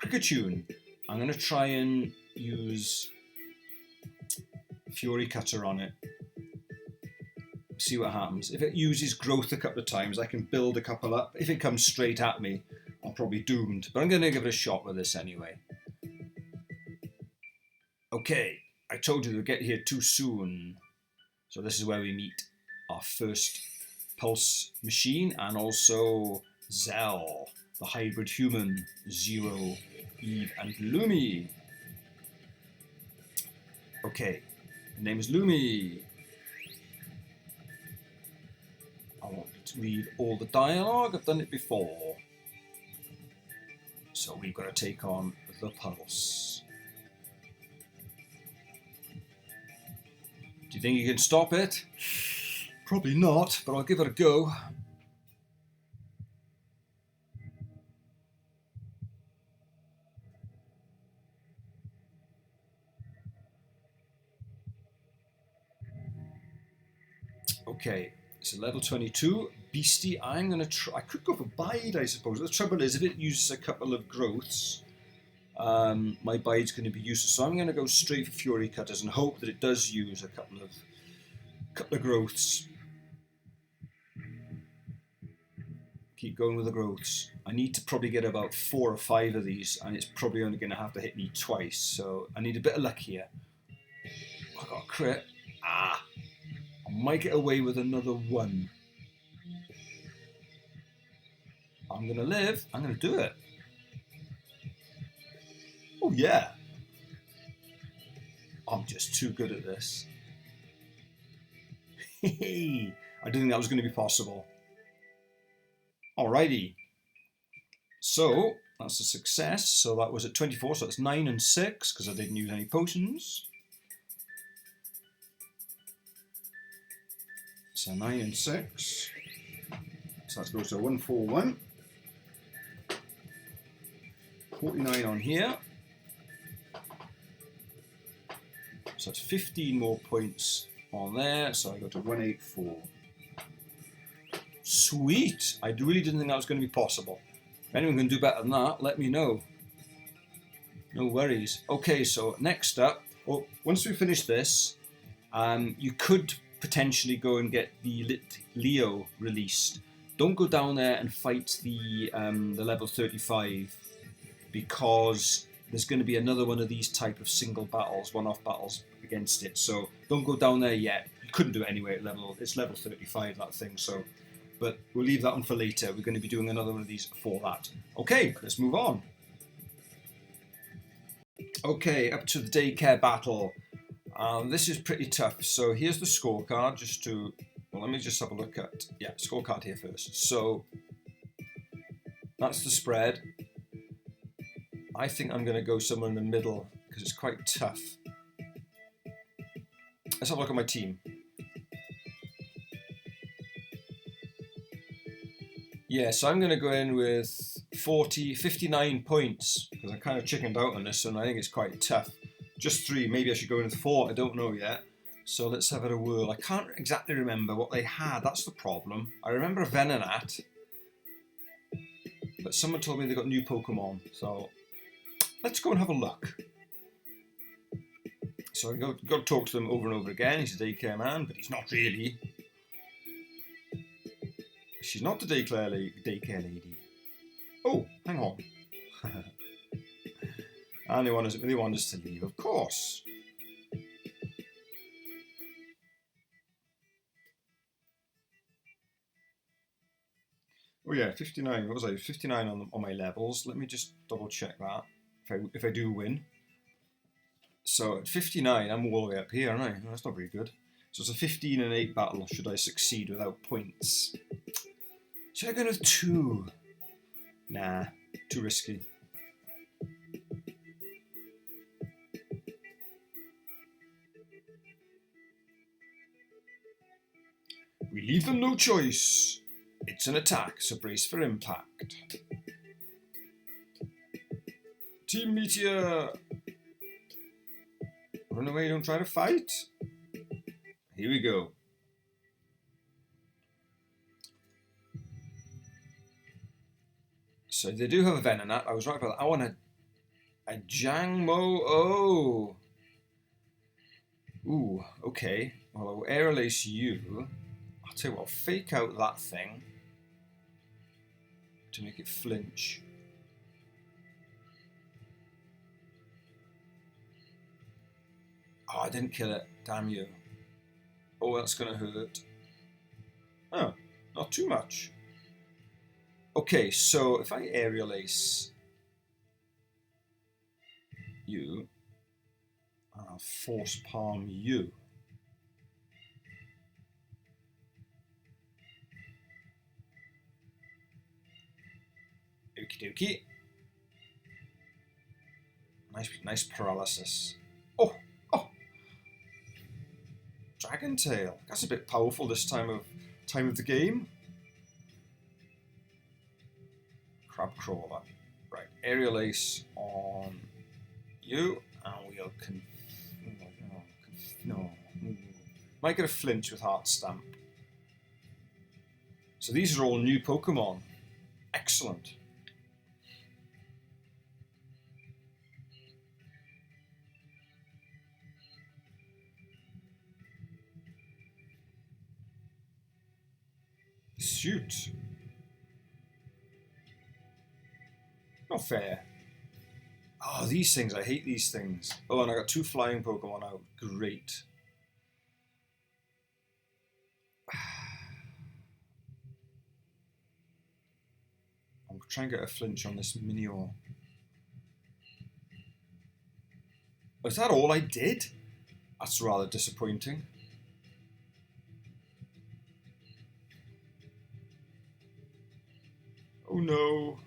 Kricketune. I'm going to try and use Fury Cutter on it. See what happens. If it uses growth a couple of times, I can build a couple up. If it comes straight at me, I'm probably doomed. But I'm going to give it a shot with this anyway. Okay, I told you to get here too soon. So this is where we meet our first Pulse machine and also Zell, the hybrid human, Zero, Eve and Lumi. Okay, the name is Lumi. I want to read all the dialogue. I've done it before. So we've got to take on the Pulse. Do you think you can stop it? Probably not, but I'll give it a go. Okay, so level 22, Beastie. I'm going to try. I could go for Bide, I suppose. The trouble is, if it uses a couple of growths, my Bide's going to be useless. So I'm going to go straight for Fury Cutters and hope that it does use a couple of growths. Keep going with the growths. I need to probably get about 4 or 5 of these, and it's probably only going to have to hit me twice. So I need a bit of luck here. I got a crit. Ah, I might get away with another one. I'm going to live. I'm going to do it. Oh, yeah. I'm just too good at this. I didn't think that was going to be possible. Alrighty. So, that's a success. So that was at 24, so it's 9 and 6, because I didn't use any potions. So 9 and 6. So that goes to 141. 49 on here. So that's 15 more points on there. So I go to 184. Sweet! I really didn't think that was going to be possible. If anyone can do better than that, let me know. No worries. Okay, so next up, well, once we finish this, you could potentially go and get the Lit Leo released. Don't go down there and fight the level 35, because there's going to be another one of these type of single battles, one-off battles against it. So don't go down there yet. You couldn't do it anyway at it's level 35, that thing. So, but we'll leave that one for later. We're going to be doing another one of these for that. Okay, let's move on. Okay, up to the daycare battle. This is pretty tough. So here's the scorecard. Well, let me just have a look at, scorecard here first. So that's the spread. I think I'm going to go somewhere in the middle because it's quite tough. Let's have a look at my team. Yeah, so I'm going to go in with 59 points because I kind of chickened out on this and I think it's quite tough. Just 3, maybe I should go in with 4, I don't know yet. So let's have it a whirl. I can't exactly remember what they had, that's the problem. I remember a Venonat, but someone told me they got new Pokemon, so let's go and have a look. So I got to talk to them over and over again. He's a daycare man, but he's not really. She's not the daycare lady. Oh, hang on. And they want us to leave, of course. Oh yeah, 59. What was I? 59 on my levels. Let me just double check that. If I do win. So at 59, I'm all the way up here, aren't I? No, that's not very good. So it's a 15 and 8 battle. Should I succeed without points? Should I go with 2? Nah, too risky. We leave them no choice. It's an attack, so brace for impact. Team Meteor! Run away, don't try to fight. Here we go. So they do have a Venonat. I was right about that. I want a Jangmo. Oh. Ooh, okay. Well, I'll air lace you. I'll tell you what, I'll fake out that thing to make it flinch. Oh, I didn't kill it. Damn you. Oh, that's going to hurt. Oh, not too much. Okay, so if I aerial ace you, I'll force palm you. Okie dokie. Nice paralysis. Oh! Dragon Tail. That's a bit powerful this time of the game. Crab Crawler. Right, aerial ace on you, and we'll might get a flinch with Heart Stamp. So these are all new Pokemon. Excellent. Shoot. Not fair. Oh, these things. I hate these things. Oh, and I got 2 flying Pokemon out. Great. I'll try and get a flinch on this Minior. Is that all I did? That's rather disappointing. Oh no.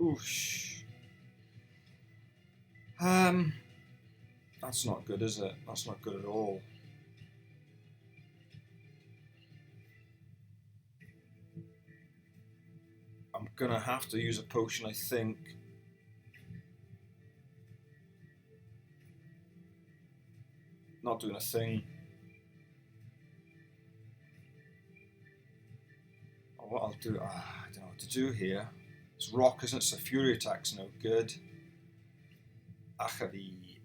Oosh. That's not good, is it? That's not good at all. I'm gonna have to use a potion, I think. Not doing a thing. What I'll do, I don't know what to do here. It's rock, isn't it? So fury attack's no good. Achavi.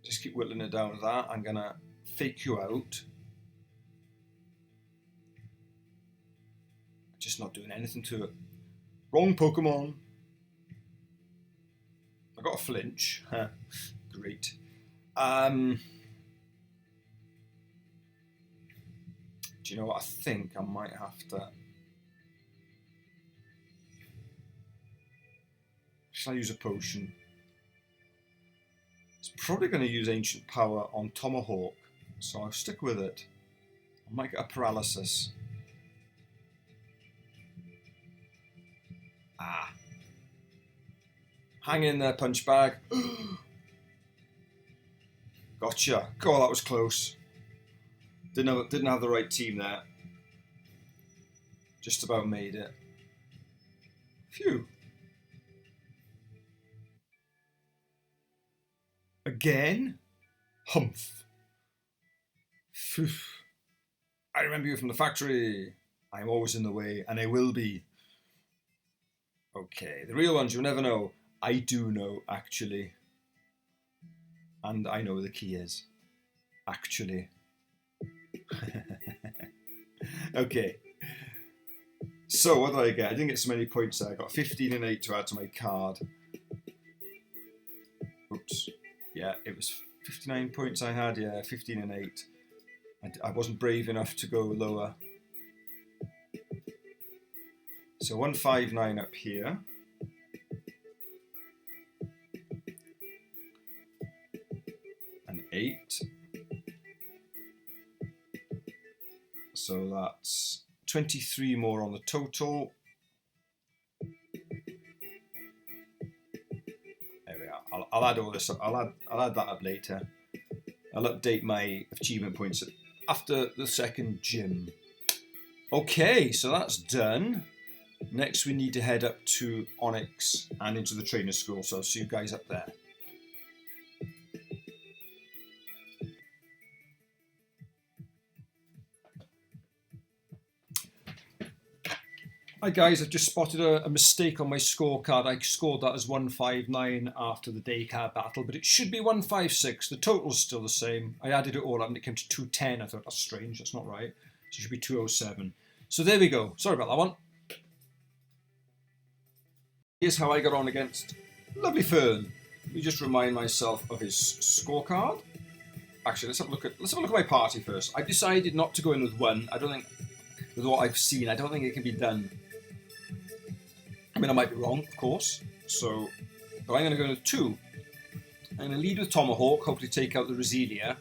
Just keep whittling it down to that. I'm gonna fake you out. Just not doing anything to it. Wrong Pokemon. I got a flinch. Great. Do you know what? I think I might have to. Shall I use a potion? It's probably going to use Ancient Power on Tomahawk, so I'll stick with it. I might get a paralysis. Ah. Hang in there, punch bag. Gotcha. God, that was close. Didn't have the right team there. Just about made it. Phew. Again? Humph. Phew. I remember you from the factory. I'm always in the way, and I will be. Okay, the real ones, you'll never know. I do know, actually. And I know the key is. Actually. Okay. So, what did I get? I didn't get so many points there. I got 15 and 8 to add to my card. Oops. Yeah, it was 59 points I had. Yeah, 15 and 8. I wasn't brave enough to go lower. So 159 up here. And 8. So that's 23 more on the total. There we are. I'll add all this up. I'll add that up later. I'll update my achievement points after the second gym. Okay, so that's done. Next we need to head up to Onyx and into the trainer school, so I'll see you guys up there. Hi guys, I've just spotted a mistake on my scorecard. I scored that as 159 after the daycare battle, but it should be 156. The total's still the same. I added it all up and it came to 210. I thought, that's strange, that's not right. So it should be 207. So there we go. Sorry about that one. Here's how I got on against Lovely Fern. Let me just remind myself of his scorecard. Actually, let's have a look at my party first. I've decided not to go in with 1. I don't think, with what I've seen, I don't think it can be done. I mean, I might be wrong, of course. So, but I'm going to go with 2. I'm going to lead with Tomahawk, hopefully take out the Roselia.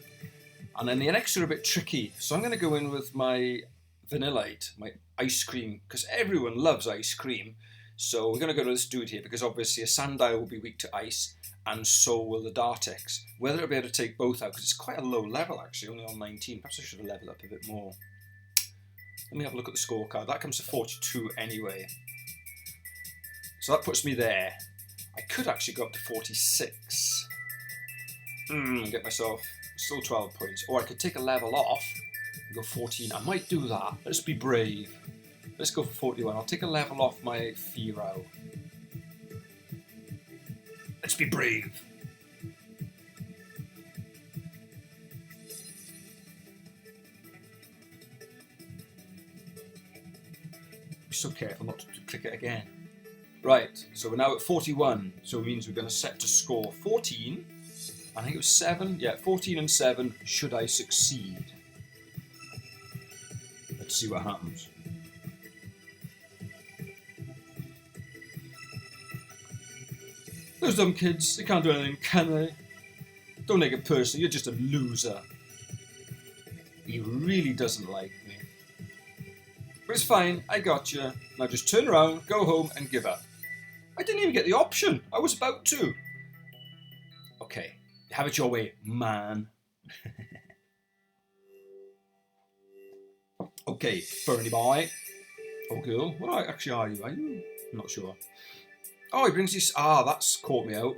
And then the next are a bit tricky. So I'm going to go in with my Vanillite, my ice cream, because everyone loves ice cream. So we're going to go to this dude here, because obviously a Sandile will be weak to ice, and so will the Dartex. Whether it'll be able to take both out, because it's quite a low level actually, only on 19. Perhaps I should have leveled up a bit more. Let me have a look at the scorecard. That comes to 42 anyway. So that puts me there. I could actually go up to 46. Get myself still 12 points. Or I could take a level off and go 14. I might do that. Let's be brave. Let's go for 41. I'll take a level off my Firo. Let's be brave. Be so careful not to click it again. Right, so we're now at 41, so it means we're going to set to score 14. I think it was 7. Yeah, 14 and 7, should I succeed. Let's see what happens. Those dumb kids, they can't do anything, can they? Don't take it personally, you're just a loser. He really doesn't like me. But it's fine, I got you. Now just turn around, go home and give up. I didn't even get the option. I was about to. Okay, have it your way, man. Okay, Fernie boy. Oh, girl. What actually are you? I'm not sure. Oh, he brings this. Ah, that's caught me out.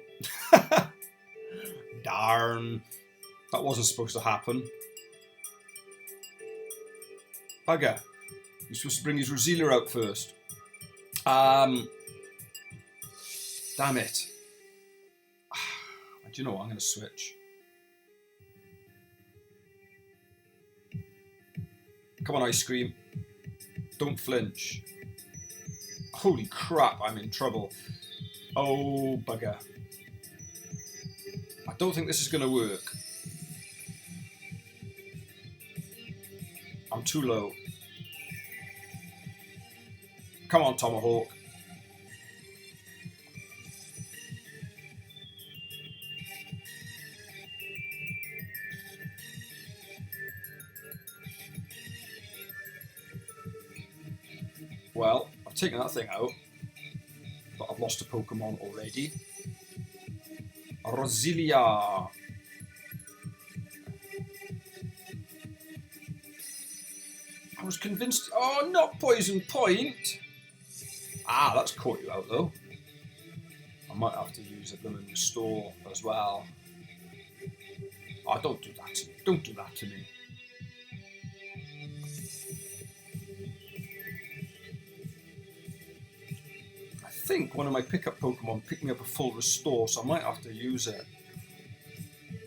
Darn. That wasn't supposed to happen. Bugger. You're supposed to bring his Rosilla out first. Damn it. Do you know what? I'm going to switch. Come on, ice cream. Don't flinch. Holy crap, I'm in trouble. Oh, bugger. I don't think this is going to work. I'm too low. Come on, Tomahawk. Well, I've taken that thing out, but I've lost a Pokemon already. Rosilia. I was convinced. Oh, not Poison Point. Ah, that's caught you out though. I might have to use a blooming restore as well. Oh, don't do that to me. Don't do that to me. I think one of my pickup Pokemon picked me up a full restore, so I might have to use it.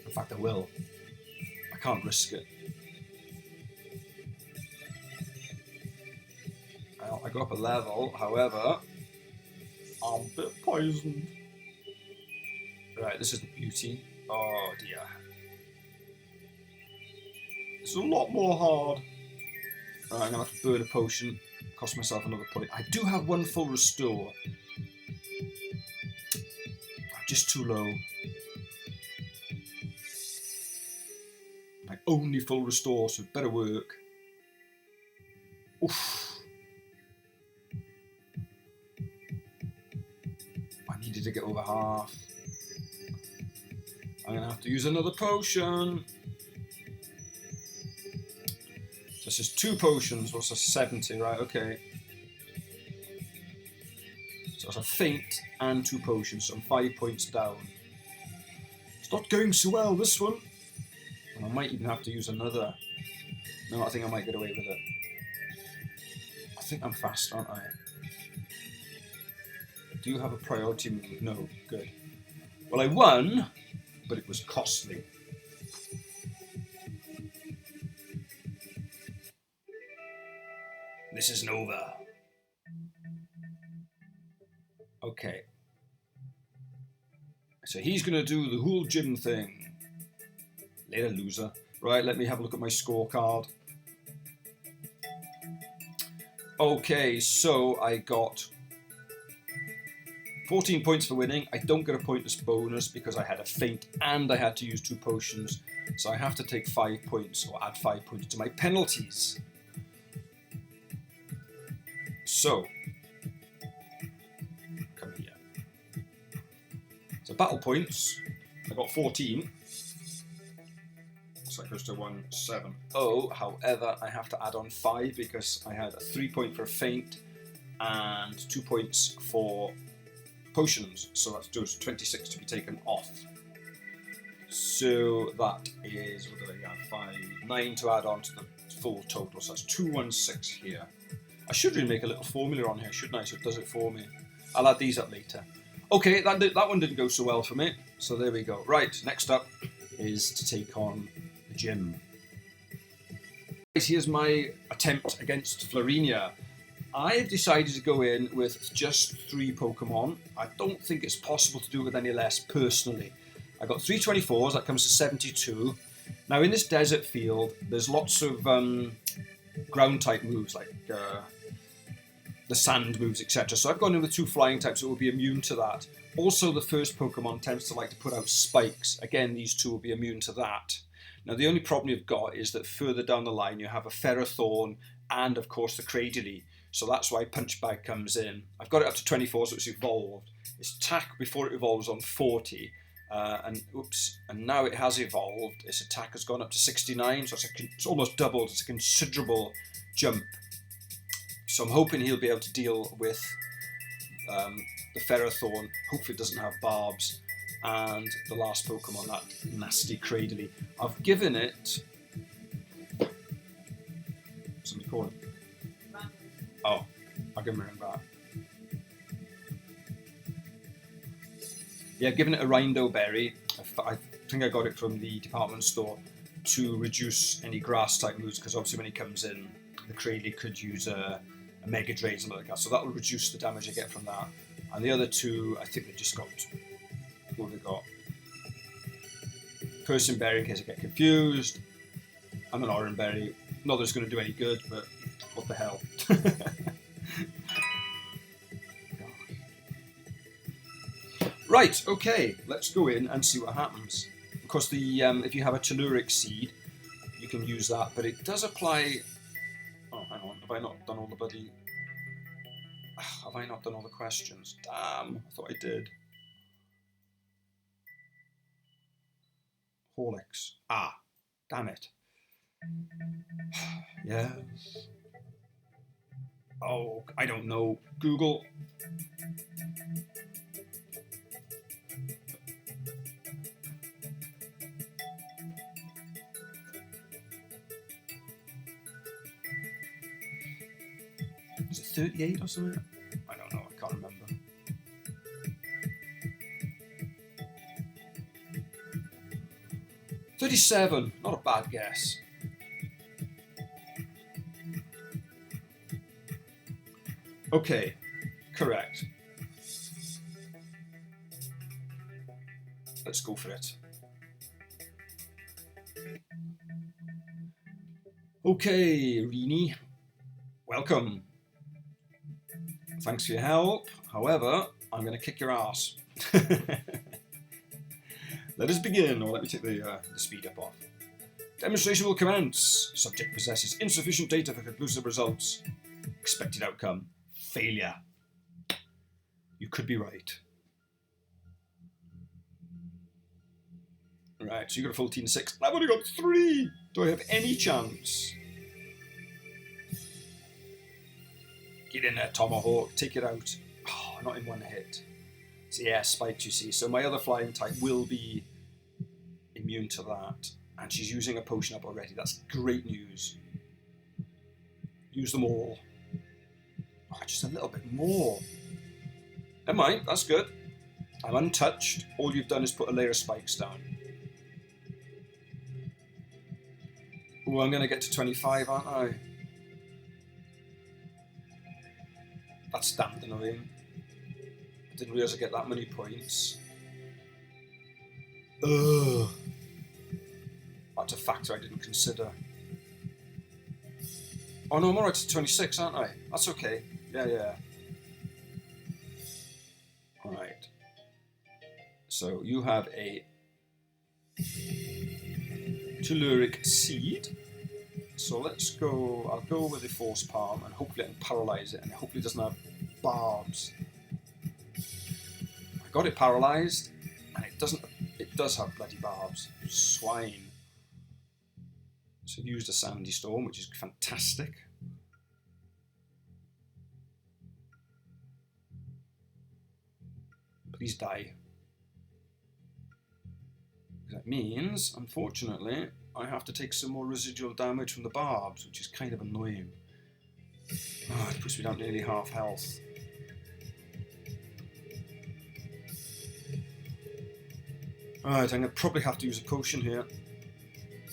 In fact, I will. I can't risk it. Well, I go up a level, however, I'm a bit poisoned. Right, this is the beauty. Oh dear. It's a lot more hard. Right, I'm going to have to burn a potion, cost myself another point. I do have one full restore. I'm just too low. My only full restore, so it better work. Oof. I needed to get over half. I'm going to have to use another potion. So this is 2 potions, what's a 70, right, okay. So it's a feint and 2 potions, so I'm 5 points down. It's not going so well, this one. And I might even have to use another. No, I think I might get away with it. I think I'm fast, aren't I? Do you have a priority move? No, good. Well, I won, but it was costly. This isn't over. Okay. So he's going to do the whole gym thing. Later, loser. Right, let me have a look at my scorecard. Okay, so I got 14 points for winning. I don't get a pointless bonus because I had a feint and I had to use 2 potions. So I have to take 5 points or add 5 points to my penalties. So, come here. So battle points, I got 14. So that goes to 170. However, I have to add on 5 because I had a 3 point for a feint and 2 points for potions. So that does 26 to be taken off. So that is, what did I have? 5, 9 to add on to the full total. So that's 216 here. I should really make a little formula on here, shouldn't I? So it does it for me. I'll add these up later. Okay, that one didn't go so well for me. So there we go. Right, next up is to take on the gym. Here's my attempt against Florinia. I've decided to go in with just 3 Pokemon. I don't think it's possible to do it with any less personally. I got 3 24s, that comes to 72. Now in this desert field, there's lots of ground type moves like the sand moves, etc. So I've gone in with 2 flying types that will be immune to that. Also, the first Pokemon tends to like to put out spikes. Again, these 2 will be immune to that. Now, the only problem you've got is that further down the line, you have a Ferrothorn and, of course, the Cradily. So that's why Punch Bag comes in. I've got it up to 24, so it's evolved. Its attack before it evolves on 40. And now it has evolved. Its attack has gone up to 69, so it's almost doubled. It's a considerable jump. So I'm hoping he'll be able to deal with the Ferrothorn. Hopefully it doesn't have barbs. And the last Pokemon, that nasty Cradily. I've given it... Somebody call it. Oh, I'll give him a ring back. Yeah, I've given it a Rindo Berry. I think I got it from the department store to reduce any grass type moves, because obviously when he comes in, the Cradily could use a Mega Drain or something like that. So that will reduce the damage I get from that. And the other 2, I think they just got... What have they got? Person Berry in case I get confused. And an Oran Berry. Not that it's going to do any good, but what the hell. Right, okay, let's go in and see what happens. Of course, the if you have a Telluric Seed, you can use that, but it does apply... Oh, hang on, have I not done all the bloody... Have I not done all the questions? Damn, I thought I did. Horlicks. Ah, damn it. Yes. Oh, I don't know. Google. Is it 38 or something? I don't know, I can't remember. $37, not a bad guess. Okay, correct. Let's go for it. Okay, Rini, welcome. Thanks for your help. However, I'm going to kick your ass. Let us begin, or let me take the speed up off. Demonstration will commence. Subject possesses insufficient data for conclusive results. Expected outcome, failure. You could be right. Right, so you got a full team of 6. I've only got 3. Do I have any chance? Get in there, Tomahawk. Take it out. Oh, not in one hit. So yeah, spiked, you see. So my other flying type will be immune to that. And she's using a potion up already. That's great news. Use them all. Oh, just a little bit more. Never mind, that's good. I'm untouched. All you've done is put a layer of spikes down. Oh, I'm going to get to 25, aren't I? That's damned annoying. I didn't realise I'd get that many points. Ugh. That's a factor I didn't consider. Oh no, I'm alright to 26, aren't I? That's okay. Yeah. Alright. So you have a Telluric Seed. So let's go, I'll go with the Force Palm and hopefully I can paralyze it and hopefully it doesn't have barbs. I got it paralyzed and it does have bloody barbs. Swine. So I've used a Sandy Storm, which is fantastic. Please die. That means, unfortunately, I have to take some more residual damage from the barbs, which is kind of annoying. Oh, it puts me down to nearly half health. Alright, I'm going to probably have to use a potion here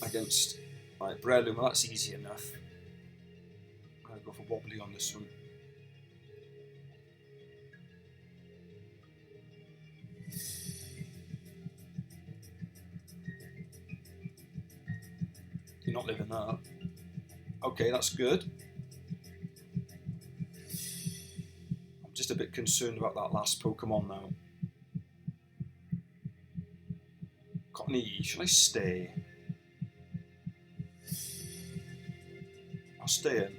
against my Breloom. Well, that's easy enough. I'm going to go for Wobbly on this one. You're not living that. Okay, that's good. a bit concerned about that last Pokemon now. Cottony, shall I stay? I'll stay in.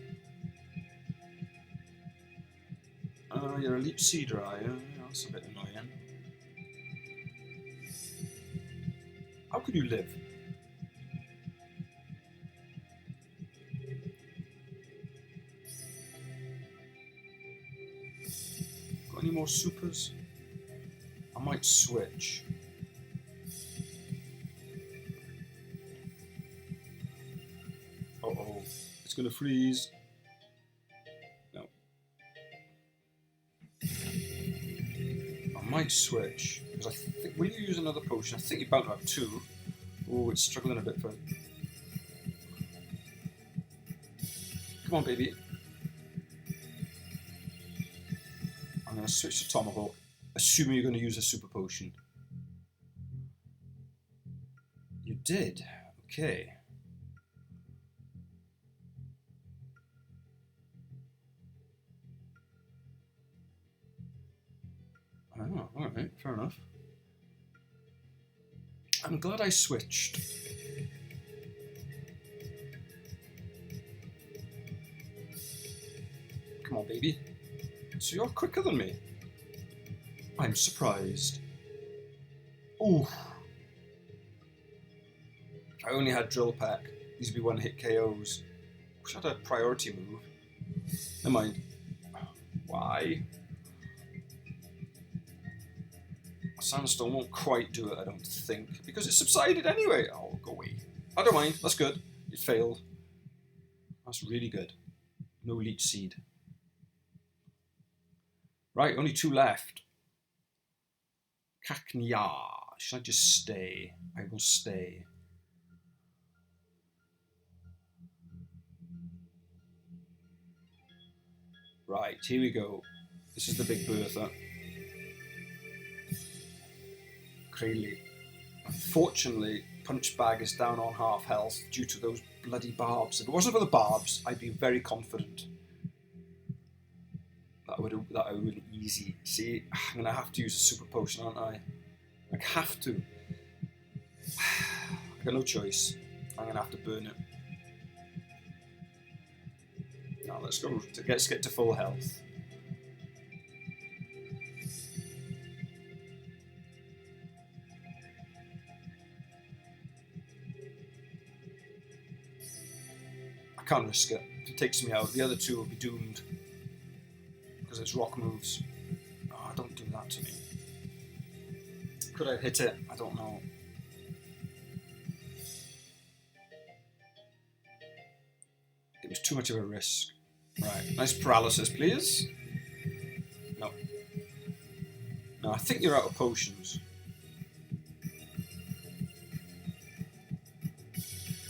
You're a Leech Seeder, are you? That's a bit annoying. How could you live? Got any more supers? I might switch. Uh-oh. It's gonna freeze. No. I might switch. Because I think... Will you use another potion? I think you're bound to have two. Oh, it's struggling a bit for... Come on, baby. I'm going to switch to Tomahawk, assuming you're going to use a super potion. You did? Okay. Oh, alright, fair enough. I'm glad I switched. Come on, baby. So you're quicker than me. I'm surprised. Ooh. If I only had Drill Peck, these would be one-hit KOs. Wish I had a priority move. Never mind. Why? Sandstone won't quite do it, I don't think, because it subsided anyway. Oh, go away. I don't mind. That's good. It failed. That's really good. No Leech Seed. Right, only two left. Cacnea. Should I just stay? I will stay. Right, here we go. This is the big Bertha. Crayley. Unfortunately, Punch Bag is down on half health due to those bloody barbs. If it wasn't for the barbs, I'd be very confident that I would win easy. See, I'm gonna have to use a super potion, aren't I? I have to. I got no choice. I'm gonna have to burn it. Now let's go. Let's get to full health. I can't risk it. If it takes me out, the other two will be doomed. Because it's rock moves. Oh, don't do that to me. Could I hit it? I don't know. It was too much of a risk. Right, nice paralysis, please. No. No, I think you're out of potions.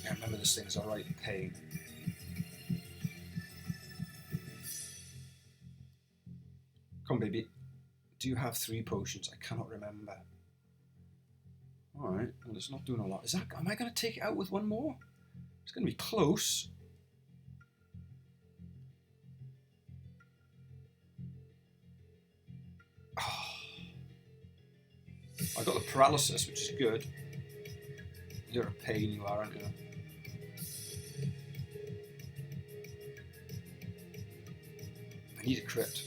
Yeah, remember this thing's alright pain. Come on, baby. Do you have 3 potions? I cannot remember. Alright, well, it's not doing a lot. Am I going to take it out with one more? It's going to be close. Oh. I got the paralysis, which is good. You're a pain, you are, aren't you? I need a crit.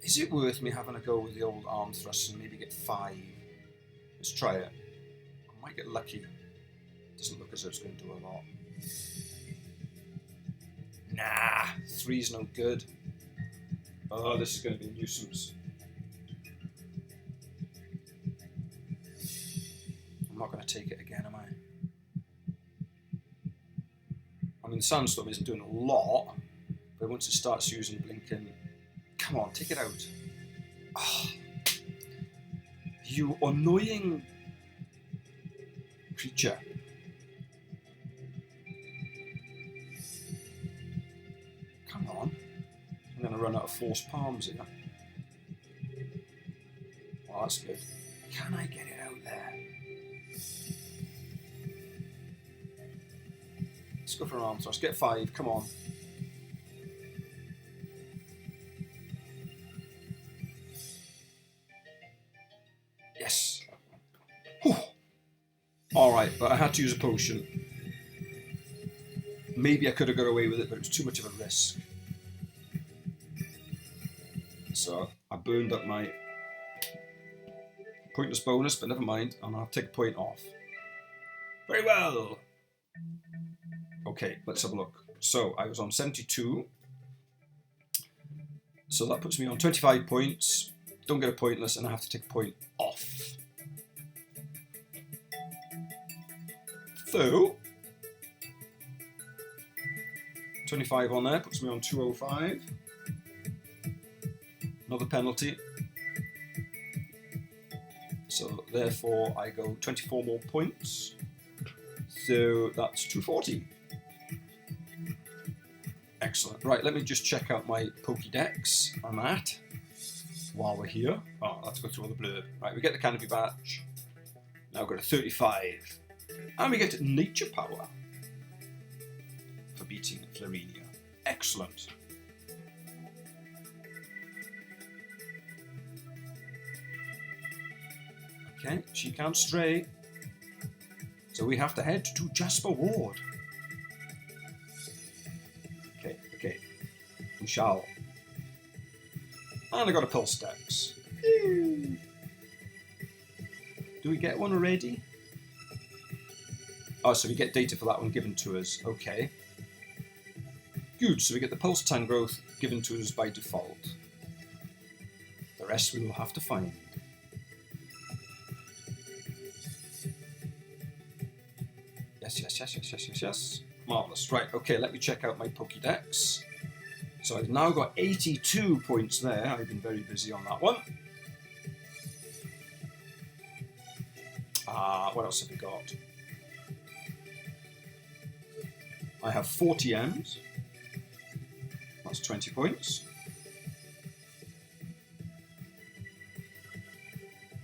Is it worth me having a go with the old arm thrust and maybe get 5? Let's try it. I might get lucky. Doesn't look as though it's going to do a lot. Nah, 3's no good. Oh, this is going to be a nuisance. I'm not going to take it again, am I? I mean, the Sandstorm isn't doing a lot, but once it starts using blinking... Come on, take it out. Oh, you annoying creature. Come on. I'm going to run out of force palms here. Well, that's good. Can I get it out there? Let's go for an arm thrust. Get 5. Come on. Right, but I had to use a potion. Maybe I could have got away with it, but it was too much of a risk. So I burned up my pointless bonus, but never mind, and I'll take a point off. Very well. Okay, let's have a look. So I was on 72. So that puts me on 25 points. Don't get a pointless, and I have to take a point off. So 25 on there puts me on 205. Another penalty. So therefore I go 24 more points. So that's 240. Excellent. Right, let me just check out my Pokédex on that while we're here. Oh, let's go through all the blurb. Right, we get the canopy badge. Now we've got a 35. And we get nature power for beating Florinia. Excellent. Okay, she can't stray. So we have to head to Jasper Ward. Okay. We shall. And I got a pulse dex. Do we get one already? Oh, so we get data for that one given to us. Okay. Good, so we get the pulse time growth given to us by default. The rest we will have to find. Yes. Marvellous. Right, okay, let me check out my Pokédex. So I've now got 82 points there. I've been very busy on that one. What else have we got? I have 40 M's. That's 20 points.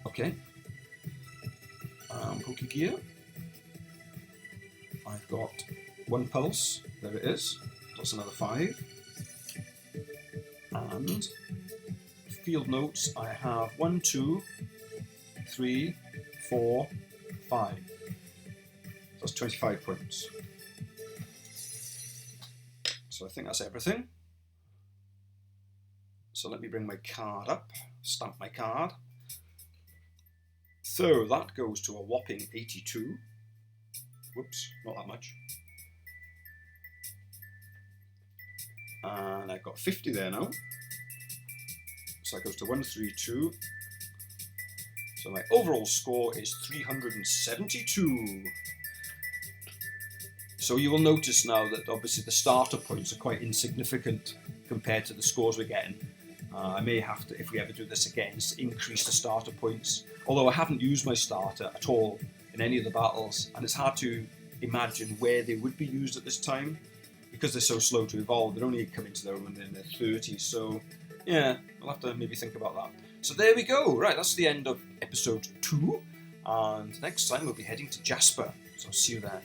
Okay. Pokegear. I've got 1 pulse. There it is. Plus another 5. And field notes, I have 1, 2, 3, 4, 5. That's 25 points. So I think that's everything. So let me bring my card up, stamp my card. So that goes to a whopping 82. Whoops, not that much. And I've got 50 there now. So that goes to 132. So my overall score is 372. So you will notice now that obviously the starter points are quite insignificant compared to the scores we're getting. I may have to, if we ever do this again, increase the starter points. Although I haven't used my starter at all in any of the battles, and it's hard to imagine where they would be used at this time because they're so slow to evolve. They only come into their own when they're in their 30s. So yeah, I'll have to maybe think about that. So there we go. Right, that's the end of episode 2, and next time we'll be heading to Jasper. So see you then.